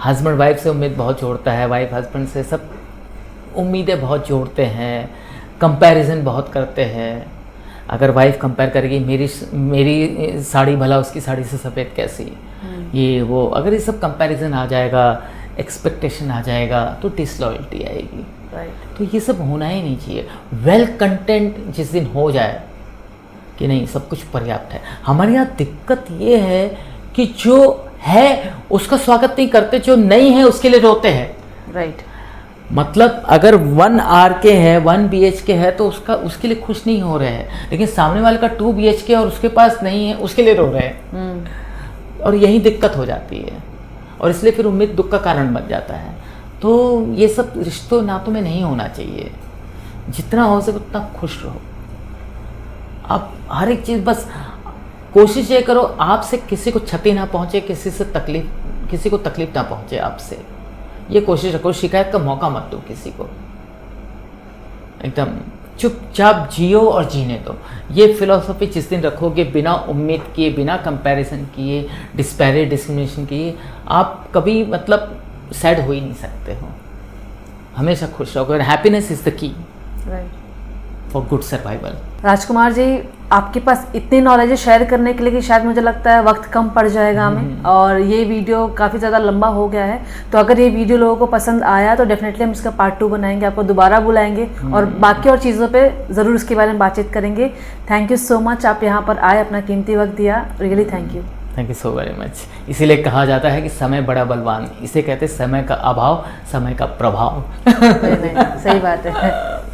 हस्बैंड वाइफ से उम्मीद बहुत जोड़ता है, वाइफ हस्बैंड से, सब उम्मीदें बहुत जोड़ते हैं, कंपैरिजन बहुत करते हैं। अगर वाइफ कंपेयर करेगी, मेरी साड़ी भला उसकी साड़ी से सफ़ेद कैसी, ये वो, अगर ये सब कंपैरिजन आ जाएगा, एक्सपेक्टेशन आ जाएगा, तो डिसलॉयल्टी आएगी। राइट। तो ये सब होना ही नहीं चाहिए। वेल कंटेंट जिस दिन हो जाए कि नहीं सब कुछ पर्याप्त है। हमारे यहाँ दिक्कत ये है कि जो है उसका स्वागत नहीं करते, जो नहीं है उसके लिए रोते हैं। राइट। मतलब अगर 1 RK है, 1 BHK है, तो उसके लिए खुश नहीं हो रहे हैं, लेकिन सामने वाले का 2 BHK और उसके पास नहीं है, उसके लिए रो रहे हैं। और यही दिक्कत हो जाती है, और इसलिए फिर उम्मीद दुख का कारण बन जाता है। तो ये सब रिश्तों नातों में नहीं होना चाहिए। जितना हो सके उतना खुश रहो। आप हर एक चीज़, बस कोशिश ये करो आपसे किसी को क्षति ना पहुँचे, किसी को तकलीफ ना पहुँचे आपसे, ये कोशिश रखो। शिकायत का मौका मत दो किसी को, एकदम चुपचाप जियो और जीने दो। ये फिलॉसफी जिस दिन रखोगे, बिना उम्मीद किए, बिना कंपैरिजन किए, डिस्क्रिमिनेशन किए, आप कभी मतलब सैड हो ही नहीं सकते हो। हमेशा खुश रहोगे। Happiness is the key for good survival. Rajkumar ji, आपके पास इतनी नॉलेज है शेयर करने के लिए कि शायद मुझे लगता है वक्त कम पड़ जाएगा हमें, और ये वीडियो काफ़ी ज़्यादा लंबा हो गया है। तो अगर ये वीडियो लोगों को पसंद आया तो डेफिनेटली हम इसका पार्ट 2 बनाएंगे, आपको दोबारा बुलाएंगे और बाकी और चीज़ों पे ज़रूर इसके बारे में बातचीत करेंगे। थैंक यू सो मच, आप यहाँ पर आए, अपना कीमती वक्त दिया, really thank you. Thank you so very much. इसीलिए कहा जाता है कि समय बड़ा बलवान, इसे कहते हैं समय का अभाव, समय का प्रभाव। सही बात है।